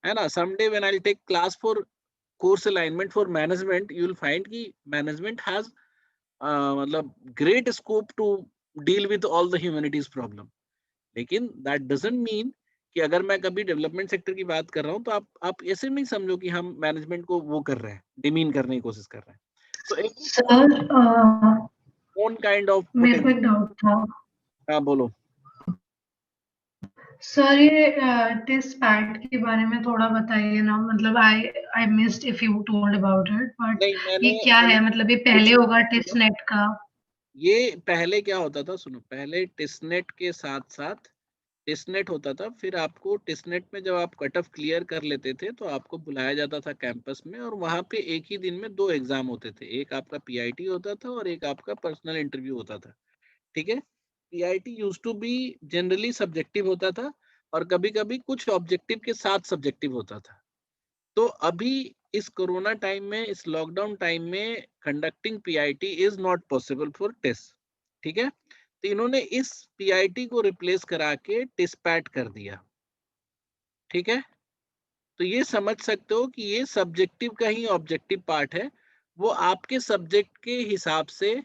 ना। Someday when I will take class for course alignment for management, you will find कि मैनेजमेंट हैज मतलब great scope to deal with all the humanities problem. लेकिन दैट डजंट मीन कि अगर मैं कभी डेवलपमेंट सेक्टर की बात कर रहा हूँ तो आप ऐसे नहीं समझो कि हम मैनेजमेंट को वो कर रहे हैं, डिमीन करने की कोशिश कर रहे हैं। तो सर ओन काइंड ऑफ मेरे को एक डाउट था। हाँ बोलो। सर ये टेस्ट पैड के बारे में थोड़ा बताइए ना, मतलब I missed if you told about it, but नहीं ये क्या है, मतलब ये पहले होगा टेस्ट नेट का? ये पहले क्या होता था, सुनो, पहले टेस्टनेट के साथ साथ टेस्टनेट होता था। फिर आपको टेस्टनेट में जब आप कट ऑफ क्लियर कर लेते थे तो आपको बुलाया जाता था कैंपस में, और वहां पे एक ही दिन में 2 एग्जाम होते थे, एक आपका पीआईटी होता था और एक आपका पर्सनल इंटरव्यू होता था। ठीक है। PIT used to be generally subjective होता था और कभी कभी कुछ ऑब्जेक्टिव के साथ सब्जेक्टिव होता था। तो अभी इस कोरोना टाइम में, इस लॉकडाउन टाइम में conducting PIT is not possible for test. ठीक है। तो इन्होंने इस पीआईटी को रिप्लेस करा के टेस्टपैट कर दिया। ठीक है। तो ये समझ सकते हो कि ये सब्जेक्टिव का ही ऑब्जेक्टिव पार्ट है। वो आपके सब्जेक्ट के हिसाब से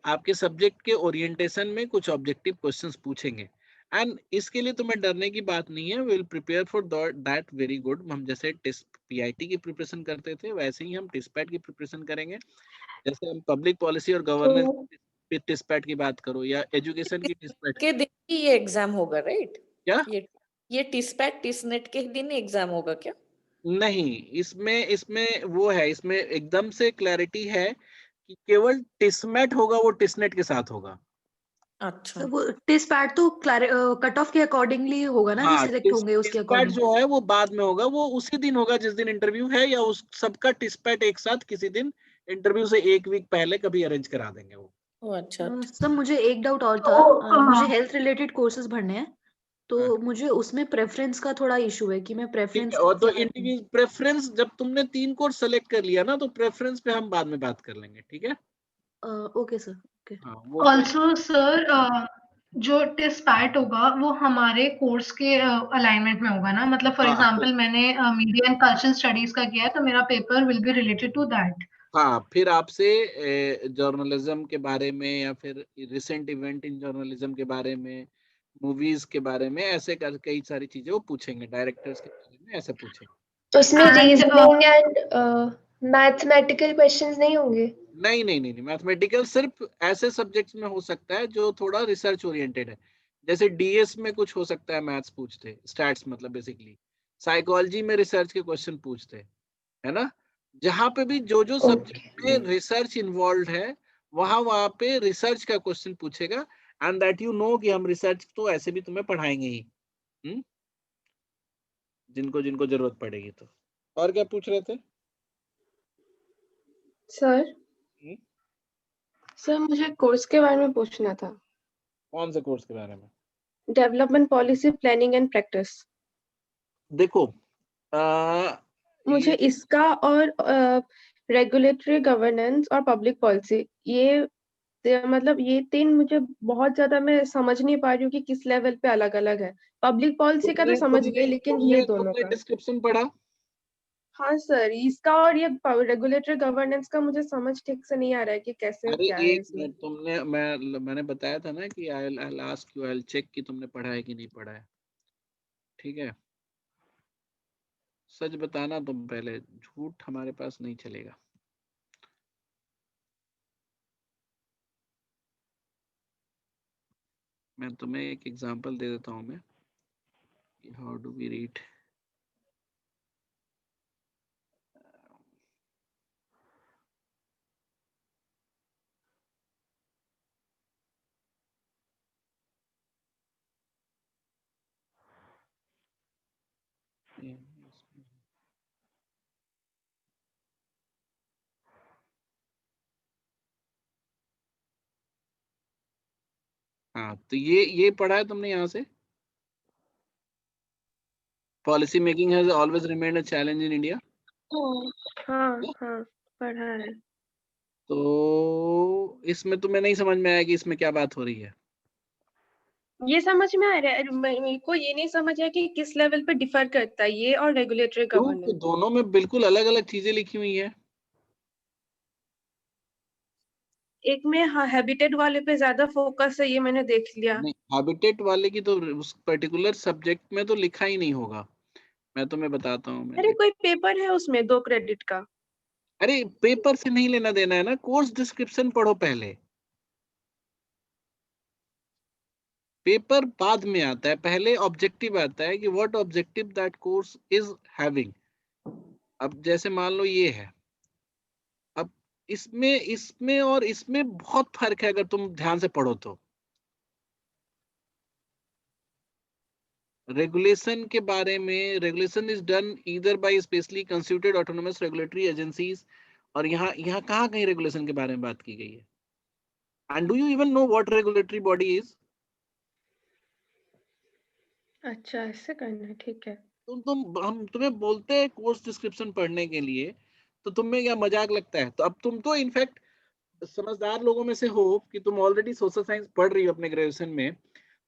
आपके सब्जेक्ट के ओरिएंटेशन में कुछ ऑब्जेक्टिव क्वेश्चंस पूछेंगे। एंड इसके लिए तुम्हें डरने की बात नहीं है, will prepare for that very good. हम जैसे टेस्ट पीआईटी की प्रिपरेशन करते थे वैसे ही हम टेस्टपैट की प्रिपरेशन करेंगे। जैसे हम पब्लिक पॉलिसी और गवर्नेंस तो टेस्टपैट की बात करो या एजुकेशन की टेस्टपैट। के दिन ही ये एग्जाम होगा, राइट? क्या? ये टिस्पैट टिसनेट के दिन ही एग्जाम होगा क्या? नहीं, इसमें इसमें वो है, इसमें एकदम से क्लैरिटी है कि केवल टिस्मेट होगा, वो टिस्नेट के साथ होगा। अच्छा, वो टेस्ट पैड तो कट ऑफ के अकॉर्डिंगली होगा ना, जो हाँ, सिलेक्ट होंगे उसके टिस्पैट अकॉर्डिंग। जो है वो बाद में होगा, वो उसी दिन होगा जिस दिन इंटरव्यू है, या उस सबका टिस्पैट एक साथ किसी दिन इंटरव्यू से 1 वीक पहले कभी अरेंज करा देंगे वो। ओ अच्छा। सर मुझे एक डाउट और था। तो मुझे हेल्थ रिलेटेड कोर्सेज भरने हैं, तो मुझे उसमें प्रेफरेंस का थोड़ा इशू है कि मैं ठीक प्रेफरेंस है। और तो क्या रखूं? इंडिविजुअल प्रेफरेंस, जब तुमने 3 कोर्स सेलेक्ट कर लिया ना, तो प्रेफरेंस पे हम बाद में बात कर लेंगे। ठीक है। Okay sir, okay. हाँ, वो कोई ऑल्सो सर जो टेस्ट पैट होगा वो हमारे कोर्स के अलाइनमेंट में होगा ना, मतलब फॉर हाँ एग्जांपल मैंने मीडिया एंड कल्चरल स्टडीज का किया है तो मेरा paper will be related to that. हाँ, फिर आपसे जर्नलिज्म के बारे में या फिर रिसेंट इवेंट इन जर्नलिज्म के बारे में, मूवीज के बारे में, ऐसे कर कई सारी चीजें वो पूछेंगे, डायरेक्टर्स के बारे में ऐसे पूछेंगे। उसमें and reasoning and mathematical questions नहीं होंगे? नहीं नहीं नहीं नहीं, मैथमेटिकल सिर्फ ऐसे सब्जेक्ट्स में हो सकता है जो थोड़ा रिसर्च ओरिएंटेड है। जैसे डीएस में कुछ हो सकता है, मैथ्स पूछते, स्टैट्स मतलब बेसिकली साइकोलॉजी में रिसर्च के क्वेश्चन पूछते हैं, है ना। जहाँ पे भी जो जो सब्जेक्ट में रिसर्च इन्वॉल्व है वहां पे रिसर्च का क्वेश्चन पूछेगा, एंड दैट यू नो कि हम रिसर्च तो ऐसे भी तुम्हें पढ़ाएंगे ही, जिनको जिनको जरूरत पड़ेगी तो। और क्या पूछ रहे थे? सर सर मुझे कोर्स के बारे में पूछना था। कौन से कोर्स के बारे में? Development policy planning and practice. देखो मुझे इसका और रेगुलेटरी गवर्नेंस और पब्लिक पॉलिसी, ये मतलब ये तीन मुझे बहुत ज्यादा मैं समझ नहीं पा रही हूँ कि किस लेवल पे अलग अलग है। पब्लिक पॉलिसी का तो समझ गई, लेकिन ये दोनों का। डिस्क्रिप्शन पढ़ा? हाँ सर, इसका और ये रेगुलेटरी गवर्नेंस का मुझे समझ ठीक से नहीं आ रहा है कि कैसे अरे क्या है एक इसमें। मिनट, मैंने बताया था ना कि I'll ask you, I'll check कि तुमने पढ़ा है कि नहीं पढ़ा है, ठीक है। सच बताना तुम पहले, झूठ हमारे पास नहीं चलेगा। मैं तुम्हें एक एग्जांपल दे देता हूँ मैं, हाउ डू वी रीड। हाँ तो ये पढ़ा है तुमने यहाँ से? Policy making has always remained a challenge in India. हाँ हाँ पढ़ा है। तो इसमें तुम्हें नहीं समझ में आया कि इसमें क्या बात हो रही है? ये समझ में आ रहा है, मेरे को ये नहीं समझ आया कि किस लेवल पे डिफर करता है ये और रेगुलेटरी तो गवर्नेंस। दोनों में बिल्कुल अलग अलग चीजें लिखी हुई है। एक में हैबिटेट वाले पे ज्यादा फोकस है, ये मैंने देख लिया। नहीं, हैबिटेट वाले की तो उस पर्टिकुलर सब्जेक्ट में तो लिखा ही नहीं होगा। मैं तुम्हें बताता हूँ, मैं अरे कोई पेपर है उसमें 2 क्रेडिट का। अरे पेपर से नहीं लेना देना है ना, कोर्स डिस्क्रिप्शन पढ़ो पहले। पेपर बाद में आता है, पहले ऑब्जेक्टिव आता है कि what objective that course is having. अब जैसे मान लो ये है, अब इसमें इसमें और इसमें बहुत फर्क है अगर तुम ध्यान से पढ़ो तो। रेगुलेशन के बारे में, regulation is done either by specially constituted autonomous regulatory agencies, और यहाँ कहाँ कहीं रेगुलेशन के बारे में बात की गई है? And do you even know what regulatory body is? अच्छा ऐसे करना है, ठीक है। हम तुम्हें बोलते हैं कोर्स डिस्क्रिप्शन पढ़ने के लिए, तो तुम्हें क्या मजाक लगता है? तो अब तुम तो इनफैक्ट समझदार लोगों में से हो कि तुम ऑलरेडी सोशल साइंस पढ़ रही हो अपने ग्रेजुएशन में,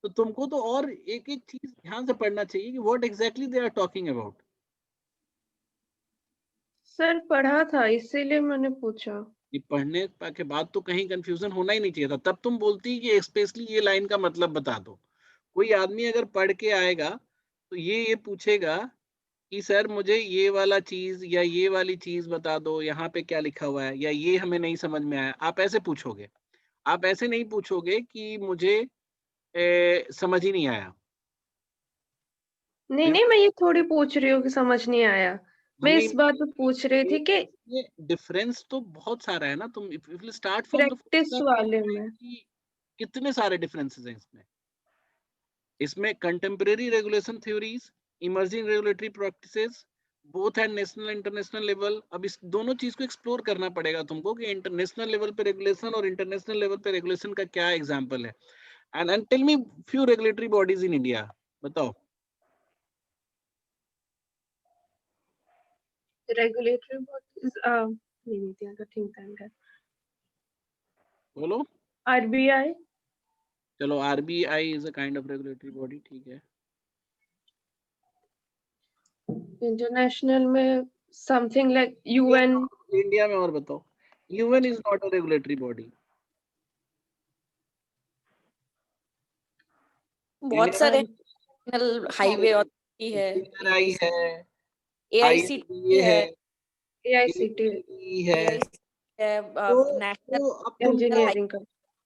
तो तुमको तो और एक एक चीज ध्यान से पढ़ना चाहिए कि what exactly they are talking about. Sir पढ़ा था इसीलिए मैंने पूछा। ये पढ़ने के बाद तो कहीं कंफ्यूजन होना ही नहीं चाहिए था, तब तुम बोलती कि स्पेशली ये लाइन का मतलब बता दो। कोई आदमी अगर पढ़ के आएगा तो ये पूछेगा कि सर मुझे ये वाला चीज या ये वाली चीज बता दो, यहाँ पे क्या लिखा हुआ है, या ये हमें नहीं समझ में आया। आप ऐसे पूछोगे, आप ऐसे नहीं पूछोगे कि मुझे समझ ही नहीं आया। नहीं नहीं, मैं ये थोड़ी पूछ रही हूँ कि समझ नहीं आया। मैं नहीं, इस बात पे पूछ रही थी कि ये डिफरेंस तो बहुत सारा है ना। तुम if you start from the practice वाले में। कितने सारे डिफरेंसेस हैं इसमें। इसमें contemporary regulation theories, emerging regulatory practices, both at national international level. अब इस दोनों चीज को एक्सप्लोर करना पड़ेगा तुमको कि इंटरनेशनल लेवल पे रेगुलेशन और इंटरनेशनल लेवल पे रेगुलेशन का क्या एग्जांपल है। And tell me few regulatory bodies in India, बताओ। रेगुलेटरी बॉडीज नहीं दिया था, ठीक है। बोलो। आरबीआई। चलो, RBI is a kind of regulatory body, ठीक है। इंटरनेशनल में समथिंग लाइक यूएन। इंडिया में और बताओ। UN is not a regulatory body. बहुत सारे नेशनल हाईवे अथॉरिटी है, एनआई है, एआईसीटी है, एआईसीटी है, नेशनल तो अब तुम इंजीनियरिंग का।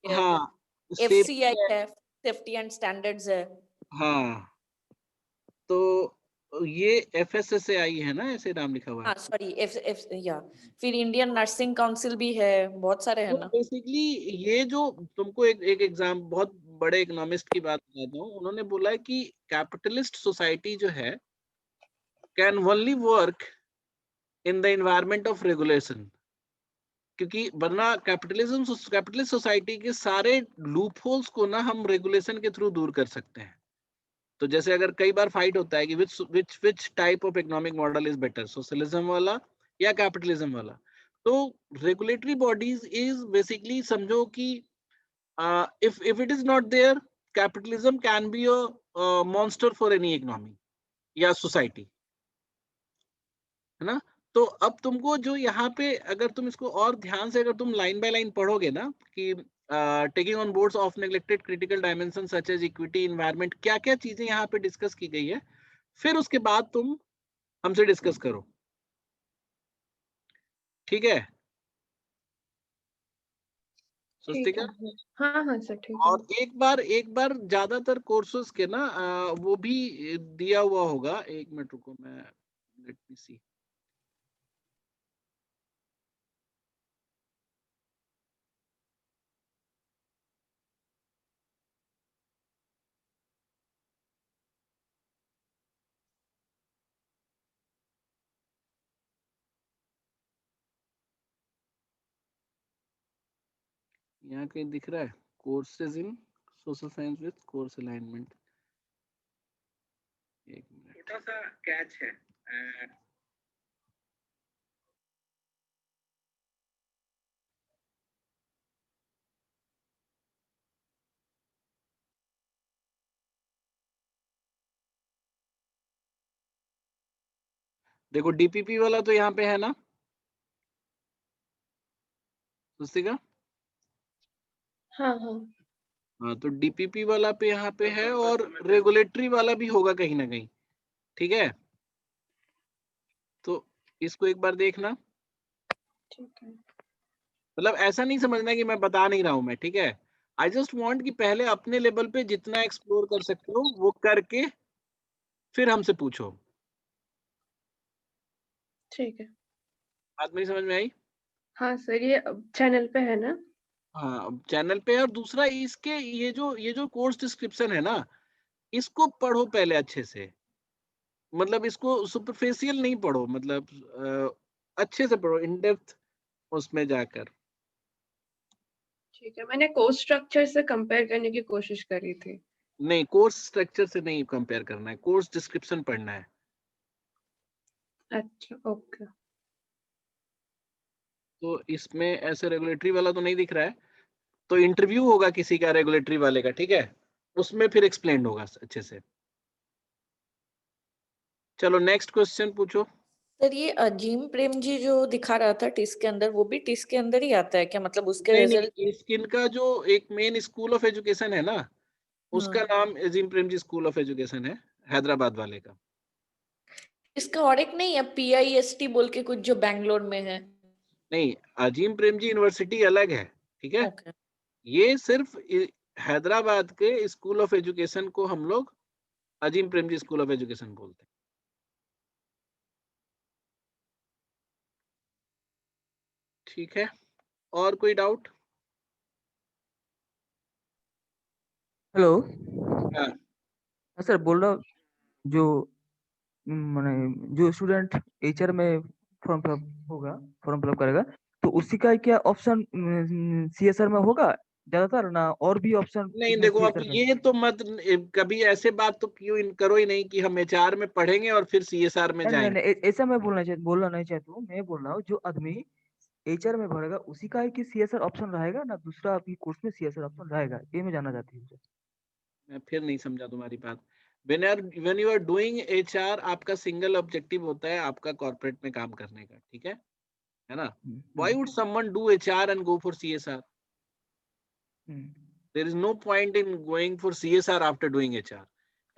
हाँ एफसीआई है, सेफ्टी एंड स्टैंडर्ड्स है। हाँ, तो ये FSSAI है ना, ऐसे नाम लिखा हुआ है। हाँ सॉरी, फिर इंडियन नर्सिंग काउंसिल भी है, बहुत सारे हैं तो ना। बेसिकली ये जो तुमको एक एग्जाम, बहुत बड़े इकोनॉमिस्ट की बात बताता हूँ, उन्होंने बोला है कि कैपिटलिस्ट सोसाइटी जो है can only work in the environment of regulation, क्योंकि वरना कैपिटलिस्ट सोसाइटी के सारे लूप होल्स को ना हम रेगुलेशन के थ्रू दूर कर सकते हैं। तो जैसे अगर कई बार फाइट होता है कि which type of economic model is better, socialism वाला या कैपिटलिज्म वाला, तो रेगुलेटरी बॉडीज इज बेसिकली, समझो कि if it is not there, capitalism can be a monster for any economy या सोसाइटी, है ना। तो अब तुमको जो यहाँ पे, अगर तुम इसको और ध्यान से, अगर तुम लाइन बाय लाइन पढ़ोगे ना कि taking on boards of neglected critical dimension such as equity, environment, क्या क्या चीजें यहाँ पे डिस्कस की गई है, फिर उसके बाद तुम हमसे डिस्कस करो, ठीक है ठीक स्वस्तिका। है। हाँ हाँ सर ठीक है। और एक बार ज्यादातर कोर्सेज के ना वो भी दिया हुआ होगा, एक मिनट रुको, मैं लेट मी सी। यहाँ कहीं दिख रहा है courses in social science with course alignment, एक मिनट, छोटा सा कैच है। देखो DPP वाला तो यहाँ पे है ना स्वस्तिका। हाँ हाँ हाँ, तो DPP वाला पे यहाँ पे है, और रेगुलेटरी वाला भी होगा कहीं ना कहीं, ठीक है। तो इसको एक बार देखना, ठीक है। मतलब ऐसा नहीं समझना कि मैं बता नहीं रहा हूं मैं, ठीक है। आई जस्ट वांट कि पहले अपने लेवल पे जितना एक्सप्लोर कर सकते हो वो करके फिर हमसे पूछो। ठीक है। बात मेरी समझ में आई? हाँ सर ये चैनल पे है ना? हाँ, चैनल पे है। और दूसरा, इसके ये जो कोर्स डिस्क्रिप्शन है ना, इसको पढ़ो पहले अच्छे से, मतलब इसको सुपरफिशियल नहीं पढ़ो, मतलब अच्छे से पढ़ो, इन डेप्थ उसमें जाकर। ठीक है, मैंने कोर्स स्ट्रक्चर से कंपेयर करने की कोशिश करी थी। नहीं, कोर्स स्ट्रक्चर से नहीं कंपेयर करना है, कोर्स डिस्क्रिप्शन पढ़ना है। अच्छा ओके। तो इसमें ऐसे रेगुलेटरी वाला तो नहीं दिख रहा है, तो इंटरव्यू होगा किसी का रेगुलेटरी वाले का, ठीक है, उसमें फिर एक्सप्लेन होगा अच्छे से। चलो नेक्स्ट क्वेश्चन पूछो। सर ये अजीम प्रेम जी जो दिखा रहा था टिस के अंदर, वो भी टिस के अंदर ही आता है क्या? मतलब उसके नहीं रिजल्ट? नहीं, इनका जो एक मेन स्कूल ऑफ एजुकेशन है ना, उसका नाम अजीम Prem ji school of education है, हैदराबाद वाले का। इसका और एक नहीं है PIST बोल के कुछ, जो बैंगलोर में है? नहीं, अजीम प्रेम जी यूनिवर्सिटी अलग है, ठीक है। ओके। ये सिर्फ हैदराबाद के स्कूल ऑफ एजुकेशन को हम लोग अजीम Prem ji school of education बोलते हैं। ठीक है, और कोई डाउट? हेलो। हाँ, हाँ सर, बोल रहा हूँ, जो माने जो स्टूडेंट HR में फॉर्म फिलअप होगा, फॉर्म फिलअप करेगा, तो उसी का क्या ऑप्शन CSR में होगा ज्यादातर ना, और भी ऑप्शन नहीं उसमें देखो, अब CSR में? ये तो मत, कभी ऐसे बात तो क्यों करो ही नहीं कि हम HR में पढ़ेंगे और फिर CSR में नहीं नहीं जाएंगे। नहीं, ऐसा मैं बोलना नहीं चाहता हूँ। मैं बोल रहा हूँ जो आदमी HR में भरेगा उसी का है कि CSR ऑप्शन रहेगा ना, दूसरा अभी कोर्स में CSR ऑप्शन रहेगा, ये मैं जानना चाहती हूँ। मैं फिर नहीं समझा तुम्हारी बात। when you are doing HR, आपका सिंगल ऑब्जेक्टिव होता है आपका कॉर्पोरेट में काम करने का, ठीक है ना। Why would someone do HR and go for CSR? There is no point in going for CSR after doing HR,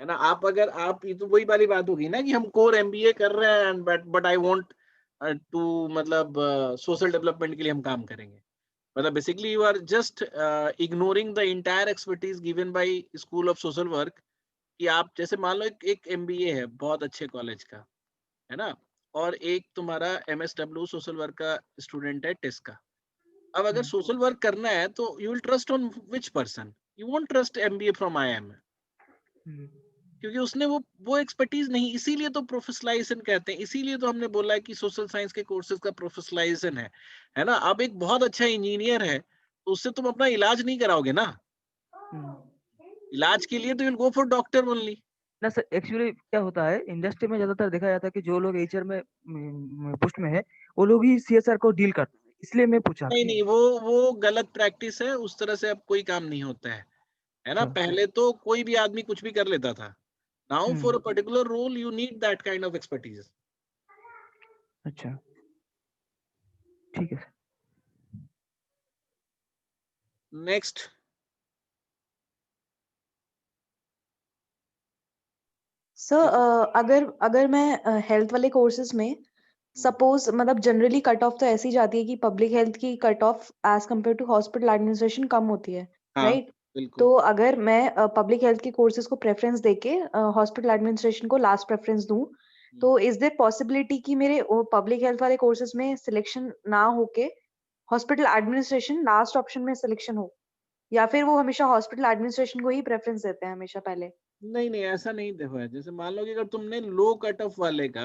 है ना। आप अगर आप, ये तो वही वाली बात होगी ना कि हम कोर MBA कर रहे हैं, बट आई वांट टू, मतलब सोशल डेवलपमेंट के लिए हम काम करेंगे, मतलब basically you are just ignoring the entire expertise given by school of social work, कि आप जैसे मान लो एक MBA है बहुत अच्छे कॉलेज का, है ना, और एक तुम्हारा MSW सोशल वर्क का स्टूडेंट है टेस्ट का। अब अगर सोशल वर्क करना है तो you will trust on which person? You won't trust MBA from IIM, क्योंकि उसने वो एक्सपर्टीज नहीं। इसीलिए तो प्रोफेशनलाइजेशन कहते हैं, इसीलिए तो हमने बोला है कि सोशल साइंस के कोर्सेज का प्रोफेशनलाइजेशन है ना। अब एक बहुत अच्छा इंजीनियर है तो उससे तुम अपना इलाज नहीं कराओगे ना, इलाज के लिए तो will go for doctor only. ना सर, एक्चुअली क्या होता है इंडस्ट्री में ज्यादातर देखा जाता है कि जो लोग HR में पोस्ट में है वो लोग ही CSR को डील करते हैं, इसलिए मैं पूछा। नहीं, वो गलत प्रैक्टिस है, उस तरह से अब कोई काम नहीं होता है ना। अच्छा। पहले तो कोई भी आदमी कुछ भी कर लेता था। Now for a hmm. Particular role you need that kind of expertise. अच्छा, ठीक है सर। नेक्स्ट। सर अगर मैं हेल्थ वाले कोर्सेज में सपोज मतलब जनरली कट ऑफ तो ऐसी जाती है कि पब्लिक हेल्थ की cut off age compare to hospital administration कम होती है, हाँ राइट? बिल्कुल। तो अगर मैं पब्लिक हेल्थ के कोर्सेज को प्रेफरेंस देके हॉस्पिटल एडमिनिस्ट्रेशन को लास्ट प्रेफरेंस दूं, तो इज देयर पॉसिबिलिटी कि मेरे पब्लिक हेल्थ वाले कोर्सेज में सिलेक्शन ना होके हॉस्पिटल एडमिनिस्ट्रेशन लास्ट ऑप्शन में सिलेक्शन हो, या फिर वो हमेशा हॉस्पिटल एडमिनिस्ट्रेशन को ही प्रेफरेंस देते हैं हमेशा पहले? नहीं, ऐसा नहीं देखो है। जैसे मान लो कि अगर तुमने लो कट ऑफ वाले का,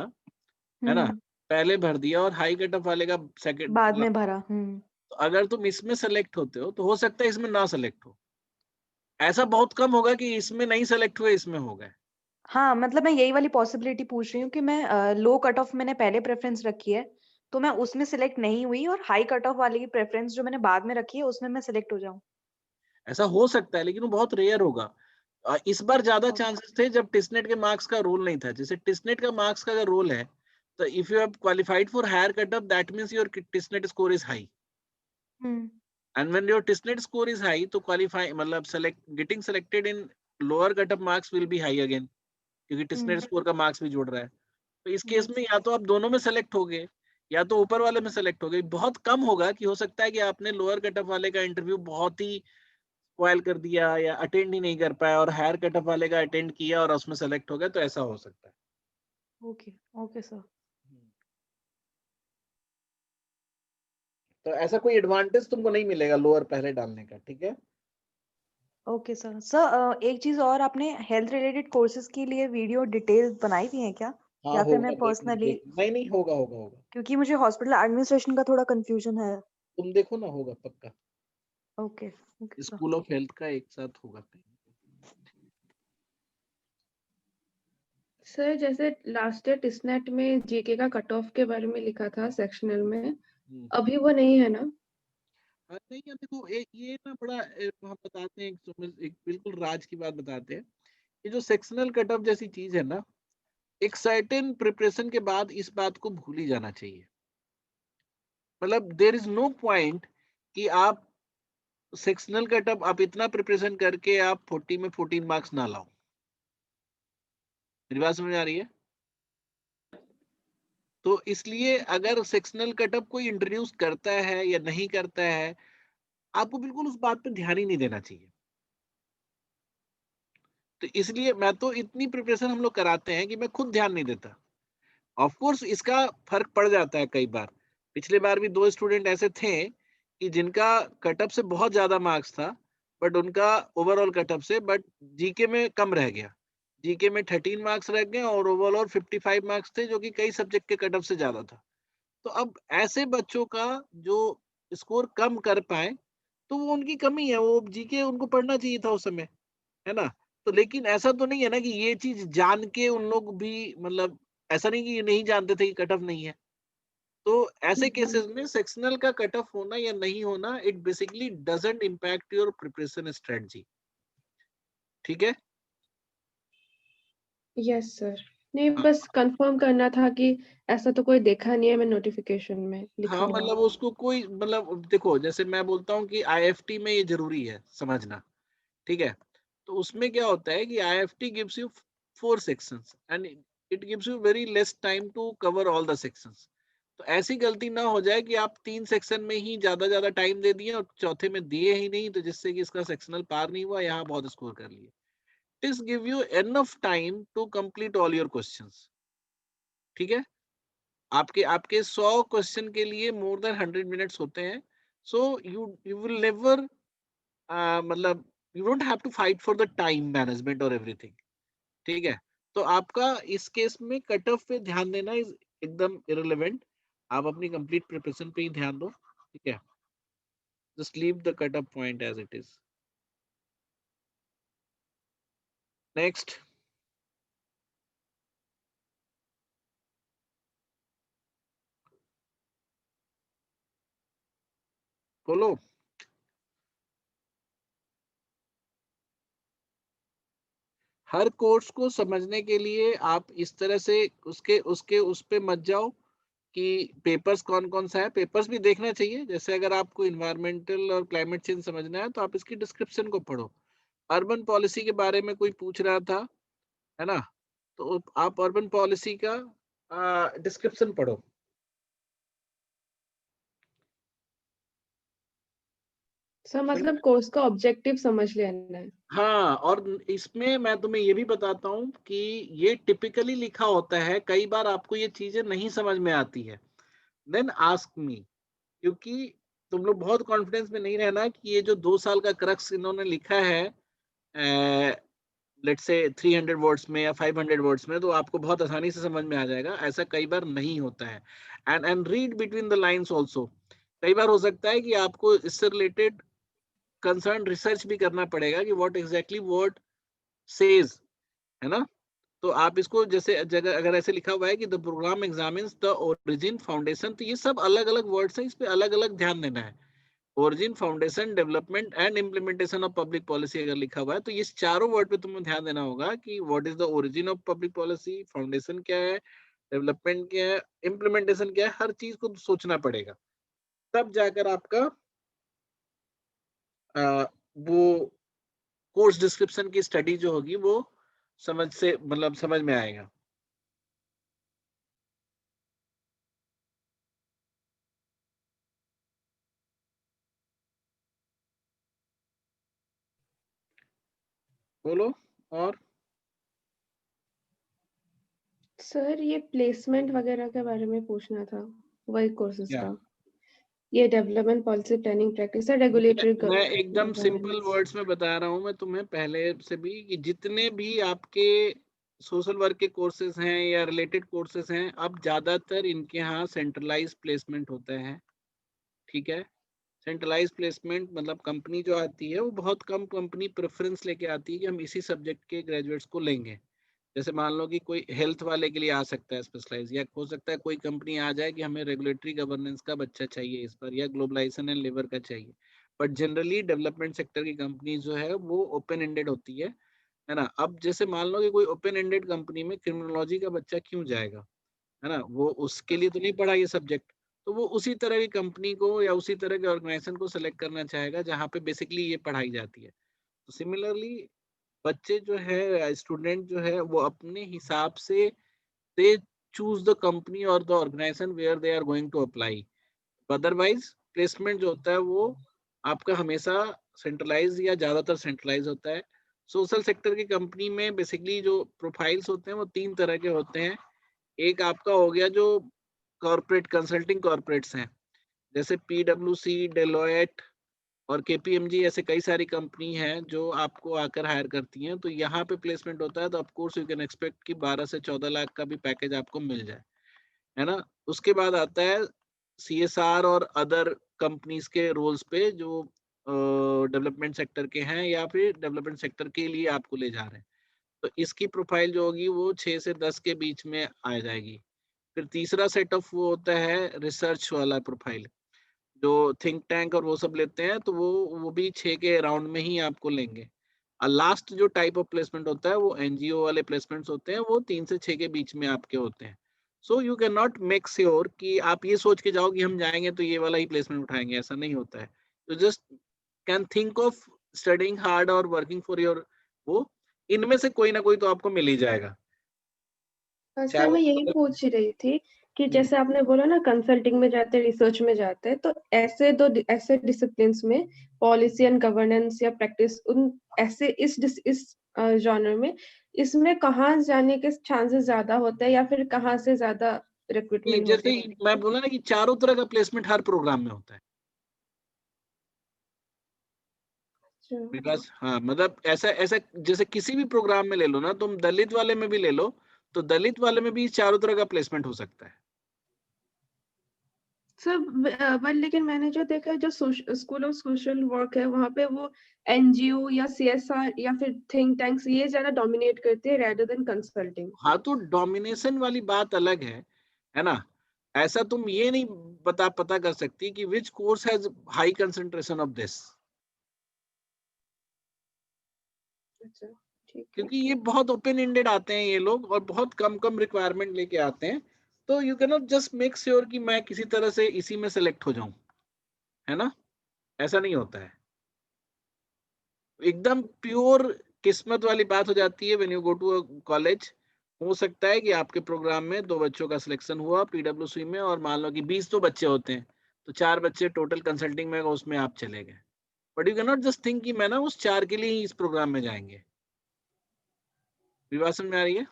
है ना, हम्म। पहले भर दिया और हाई कट ऑफ वाले का सेकंड, बाद में भरा। तो अगर तुम इसमें सेलेक्ट होते हो तो हो सकता है इसमें ना सेलेक्ट हो। ऐसा बहुत कम होगा कि इसमें नहीं सेलेक्ट हुए इसमें हो गए। हाँ, मतलब मैं यही वाली पॉसिबिलिटी पूछ रही हूँ कि मैं लो कट ऑफ मैंने पहले प्रेफरेंस रखी है, तो मैं उसमें सिलेक्ट नहीं हुई और हाई कट ऑफ वाली की प्रेफरेंस जो मैंने बाद में रखी है उसमें मैं सिलेक्ट हो जाऊँ। ऐसा हो सकता है लेकिन वो बहुत रेयर होगा। इस बार ज्यादा चांसेस थे जब टिस्नेट के मार्क्स का रोल नहीं था। जैसे टिस्नेट का मार्क्स का अगर रोल है तो if you have qualified for higher cut off that means your TISSNET score is high, hmm. And when your TISSNET score is high तो क्वालिफाई मतलब select getting selected in lower cut off marks will be high again, क्योंकि TISSNET score का marks भी जुड़ रहा है। तो इस केस में या तो आप दोनों में सेलेक्ट हो गए या तो ऊपर वाले में सेलेक्ट हो गए। बहुत कम होगा कि हो सकता है कि आपने लोअर कट ऑफ वाले का इंटरव्यू बहुत ही स्पॉइल कर दिया या अटेंड ही नहीं कर पाया और हायर कट ऑफ वाले का अटेंड किया और उसमें सेलेक्ट हो गया, तो ऐसा हो सकता है। Okay, okay sir. तो ऐसा कोई एडवांटेज तुमको नहीं मिलेगा लोअर पहले डालने का, ठीक है। Okay sir. सर एक चीज और, आपने हेल्थ रिलेटेड कोर्सेज के लिए वीडियो डिटेल बनाई हुई है क्या, हाँ या फिर होगा, मैं पर्सनली? नहीं होगा। क्योंकि मुझे हॉस्पिटल एडमिनिस्ट्रेशन का थोड़ा कंफ्यूजन है। तुम देखो ना, होगा पक्का। Okay, okay sir. School of health का एक साथ होगा। सर जैसे लास्ट ईयर टिस्नेट में जीके का कट ऑफ के बारे में लिखा था सेक्शनल में, अभी वो नहीं है ना? नहीं है, देखो ये ना बड़ा हम बताते हैं एक बिल्कुल राज की बात बताते हैं। ये जो सेक्शनल कट ऑफ जैसी चीज है ना, एक सर्टेन प्रिपरेशन के बाद इस बात को भूल ही जाना चाहिए। मतलब देयर इज नो पॉइंट कि आप सेक्शनल कट ऑफ आप इतना प्रिपरेशन करके आप 40 में 14 मार्क्स ना लाओ। मेरी बात समझ आ रही है? तो इसलिए अगर सेक्शनल कट ऑफ कोई इंट्रोड्यूस करता है या नहीं करता है, आपको बिल्कुल उस बात पे ध्यान ही नहीं देना चाहिए। तो इसलिए मैं तो इतनी प्रिपरेशन हम लोग कराते हैं कि मैं खुद ध्यान नहीं देता। ऑफ कोर्स इसका फर्क पड़ जाता है कई बार। पिछले बार भी 2 स्टूडेंट ऐसे थे कि जिनका कट ऑफ से बहुत ज्यादा मार्क्स था, बट उनका ओवरऑल कट ऑफ से बट जीके में कम रह गया। जीके में 13 मार्क्स रह गए और ओवरऑल 55 मार्क्स थे, जो कि कई सब्जेक्ट के कट ऑफ से ज्यादा था। तो अब ऐसे बच्चों का जो स्कोर कम कर पाए तो वो उनकी कमी है, वो जीके उनको पढ़ना चाहिए था उस समय, है ना। तो लेकिन ऐसा तो नहीं है ना कि ये चीज जान के उन लोग भी मतलब ऐसा नहीं कि ये नहीं जानते थे कि कट ऑफ नहीं है। तो ऐसे केसेस में सेक्शनल का कट ऑफ होना या नहीं होना it basically doesn't impact your preparation strategy, ठीक है। Yes sir. नहीं, हाँ, बस कंफर्म करना था कि ऐसा तो कोई देखा नहीं है मैं नोटिफिकेशन में लिखा हाँ, हुआ। मतलब उसको कोई मतलब देखो, जैसे मैं बोलता हूँ कि IFT में ये जरूरी है समझना, ठीक है। तो उसमें क्या होता है कि IFT gives you 4 sections and it gives you very less time to cover all the sections. तो ऐसी गलती ना हो जाए कि आप 3 सेक्शन में ही ज्यादा टाइम दे दिए और चौथे में दिए ही नहीं, तो जिससे कि इसका सेक्शनल पार नहीं हुआ, यहाँ बहुत स्कोर कर लिए। practice give you enough time to complete all your questions. ठीक है, आपके आपके 100 क्वेश्चन के लिए more than 100 minutes होते हैं. So you will never मतलब you don't have to fight for the time management or everything. ठीक है, तो आपका इस केस में कट ऑफ पे ध्यान देना इज एकदम irrelevant. आप अपनी कंप्लीट प्रिपरेशन पे ही ध्यान दो. ठीक है, just leave the cut off point as it is. Next. बोलो. हर कोर्स को समझने के लिए आप इस तरह से उसके उसके उस पे मत जाओ कि पेपर्स कौन कौन सा है. पेपर्स भी देखना चाहिए. जैसे अगर आपको इन्वायरमेंटल और क्लाइमेट चेंज समझना है तो आप इसकी डिस्क्रिप्शन को पढ़ो. अर्बन पॉलिसी के बारे में कोई पूछ रहा था, है ना, तो आप अर्बन पॉलिसी का डिस्क्रिप्शन पढ़ो. सर मतलब कोर्स का ऑब्जेक्टिव समझ लेना है. हाँ, और इसमें मैं तुम्हें ये भी बताता हूँ कि ये टिपिकली लिखा होता है. कई बार आपको ये चीजें नहीं समझ में आती है, देन आस्क मी, क्योंकि तुम लोग बहुत कॉन्फिडेंस में नहीं रहना कि ये जो 2 साल का क्रक्स इन्होंने लिखा है लेट्स से 300 वर्ड्स में या 500 वर्ड्स में, तो आपको बहुत आसानी से समझ में आ जाएगा. ऐसा कई बार नहीं होता है. And read between the lines also. कई बार हो सकता है कि आपको इससे रिलेटेड कंसर्न रिसर्च भी करना पड़ेगा कि व्हाट एग्जैक्टली वर्ड सेज, है ना. तो आप इसको जैसे जगह अगर ऐसे लिखा हुआ है कि the program examines the origin foundation, तो ये सब अलग अलग वर्ड्स हैं, इस पे अलग अलग ध्यान देना है. Origin, foundation, development and implementation of public policy अगर लिखा हुआ है तो ये चारों वर्ड पे तुम्हें ध्यान देना होगा कि what is the origin of public policy, foundation क्या है, डेवलपमेंट क्या है, इम्प्लीमेंटेशन क्या है. हर चीज को सोचना पड़ेगा, तब जाकर आपका वो कोर्स डिस्क्रिप्शन की स्टडी जो होगी वो समझ से मतलब समझ में आएगा. बोलो. और सर ये प्लेसमेंट वगैरह के बारे में पूछना था, वही कोर्सेज क्या? का. ये डेवलपमेंट पॉलिसी प्लानिंग प्रैक्टिस है, रेगुलेटरी मैं एकदम सिंपल वर्ड्स में बता रहा हूँ मैं तुम्हें पहले से भी कि जितने भी आपके सोशल वर्क के कोर्सेज हैं या रिलेटेड कोर्सेज हैं, अब ज्यादातर इनके यहाँ सेंट्रलाइज प्लेसमेंट होता है. ठीक है, सेंट्रलाइज प्लेसमेंट मतलब कंपनी जो आती है वो बहुत कम कंपनी प्रेफरेंस लेके आती है कि हम इसी सब्जेक्ट के ग्रेजुएट्स को लेंगे. जैसे मान लो कि कोई हेल्थ वाले के लिए आ सकता है स्पेशलाइज, या हो सकता है कोई कंपनी आ जाए कि हमें रेगुलेटरी गवर्नेंस का बच्चा चाहिए इस पर, या ग्लोबलाइजेशन एंड लेबर का चाहिए. बट जनरली डेवलपमेंट सेक्टर की कंपनी जो है वो ओपन एंडेड होती है ना. अब जैसे मान लो कि कोई ओपन एंडेड कंपनी में क्रिमिनोलॉजी का बच्चा क्यों जाएगा, है ना, वो उसके लिए तो नहीं पढ़ा ये सब्जेक्ट. तो वो उसी तरह की कंपनी को या उसी तरह के ऑर्गेनाइजेशन को सिलेक्ट करना चाहेगा जहाँ पे बेसिकली ये पढ़ाई जाती है. तो सिमिलरली बच्चे जो है, स्टूडेंट जो है, वो अपने हिसाब से दे चूज द कंपनी और the organization where they are going to apply. Otherwise placement जो होता है वो आपका हमेशा सेंट्रलाइज या ज्यादातर सेंट्रलाइज होता है. सोशल सेक्टर की कंपनी में बेसिकली जो प्रोफाइल्स होते हैं वो 3 तरह के होते हैं. एक आपका हो गया जो कॉर्पोरेट कंसल्टिंग कॉर्पोरेट्स हैं, जैसे PwC, डेलोइट और KPMG, ऐसे कई सारी कंपनी हैं जो आपको आकर हायर करती हैं. तो यहाँ पे प्लेसमेंट होता है तो of course you can expect कि 12 से 14 लाख का भी पैकेज आपको मिल जाए, है ना. उसके बाद आता है CSR और अदर कंपनीज के रोल्स पे जो डेवलपमेंट सेक्टर के हैं या फिर डेवलपमेंट सेक्टर के लिए आपको ले जा रहे हैं. तो इसकी प्रोफाइल जो होगी वो 6 से 10 के बीच में आ जाएगी. फिर तीसरा सेट ऑफ वो होता है रिसर्च वाला प्रोफाइल, जो थिंक टैंक और वो सब लेते हैं, तो वो भी 6 के अराउंड में ही आपको लेंगे. और लास्ट जो टाइप ऑफ प्लेसमेंट होता है वो NGO वाले प्लेसमेंट्स होते हैं, वो 3 से 6 के बीच में आपके होते हैं. So you can not make sure कि आप ये सोच के जाओ कि हम जाएंगे तो ये वाला ही प्लेसमेंट उठाएंगे, ऐसा नहीं होता है. You just can think of studying hard और वर्किंग फॉर योर, वो इनमें से कोई ना कोई तो आपको मिल ही जाएगा. सर मैं यही पूछ रही थी कि जैसे आपने बोला ना कंसल्टिंग में जाते रिसर्च में जाते हैं, तो ऐसे डिसिप्लिन्स में पॉलिसी एंड गवर्नेंस या प्रैक्टिस उन ऐसे इस जॉनर में इसमें कहाँ जाने के चांसेस ज्यादा होते हैं या फिर कहाँ से ज्यादा रिक्रूटमेंट जैसे होते हैं? मैं बोला ना कि चारों तरह का प्लेसमेंट हर प्रोग्राम में होता है। बिकॉज हाँ, मतलब ऐसा ऐसा जैसे किसी भी प्रोग्राम में ले लो ना, तुम दलित वाले में भी ले लो, तो दलित वाले में भी चारों तरह का प्लेसमेंट हो सकता है। सर बट लेकिन मैंने जो देखा है जो स्कूल ऑफ सोशल वर्क है वहाँ पे वो एनजीओ या सीएसआर या फिर थिंक टैंक्स ये ज्यादा डोमिनेट करते हैं रेदर देन कंसल्टिंग। हाँ, तो डोमिनेशन वाली बात अलग है ना। ऐसा तुम ये नहीं पता कर सकती कि which course has high concentration of this, अच्छा ठीक है। क्योंकि ये बहुत ओपन एंडेड आते हैं ये लोग, और बहुत कम रिक्वायरमेंट लेके आते हैं। तो you can not just make sure कि मैं किसी तरह से इसी में सेलेक्ट हो जाऊं, है ना। ऐसा नहीं होता है। एकदम प्योर किस्मत वाली बात हो जाती है when you go to a college. हो सकता है कि आपके प्रोग्राम में 2 बच्चों का सिलेक्शन हुआ पीडब्ल्यूसी में, और मान लो कि 20 तो बच्चे होते हैं, तो 4 बच्चे टोटल कंसल्टिंग में, उसमें आप चले गए। But you can not just think कि मैं ना उस 4 के लिए ही इस प्रोग्राम में जाएंगे। विवाह समझ में आ रही है।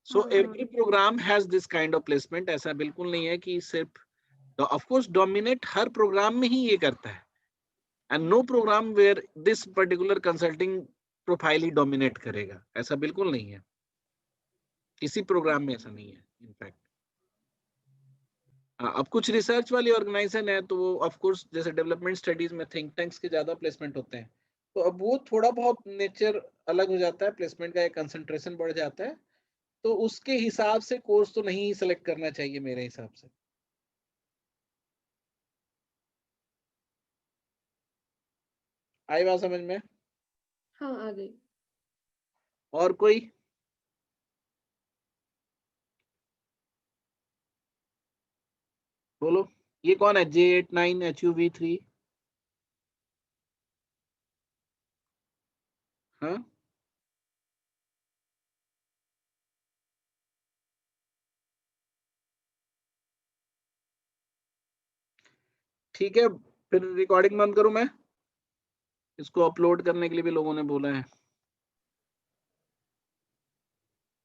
So every program has this kind of placement. ऐसा बिल्कुल नहीं है कि सिर्फ, ऑफ कोर्स डोमिनेट हर प्रोग्राम में ही ये करता है, and no program where this particular consulting profile ही डोमिनेट करेगा, ऐसा बिल्कुल नहीं है। किसी प्रोग्राम में ऐसा नहीं है इनफैक्ट। अब कुछ रिसर्च वाली ऑर्गेनाइजेशन है तो वो ऑफ कोर्स जैसे डेवलपमेंट स्टडीज में थिंक टैंक्स के ज्यादा प्लेसमेंट होते हैं, तो अब वो थोड़ा बहुत नेचर अलग हो जाता है, प्लेसमेंट का एक कंसंट्रेशन बढ़ जाता है, तो उसके हिसाब से कोर्स तो नहीं सेलेक्ट करना चाहिए मेरे हिसाब से। आई बात समझ में। हाँ आ गई। और कोई? बोलो। ये कौन है J89HUV3? हाँ, ठीक है, फिर रिकॉर्डिंग बंद करूं मैं? इसको अपलोड करने के लिए भी लोगों ने बोला है।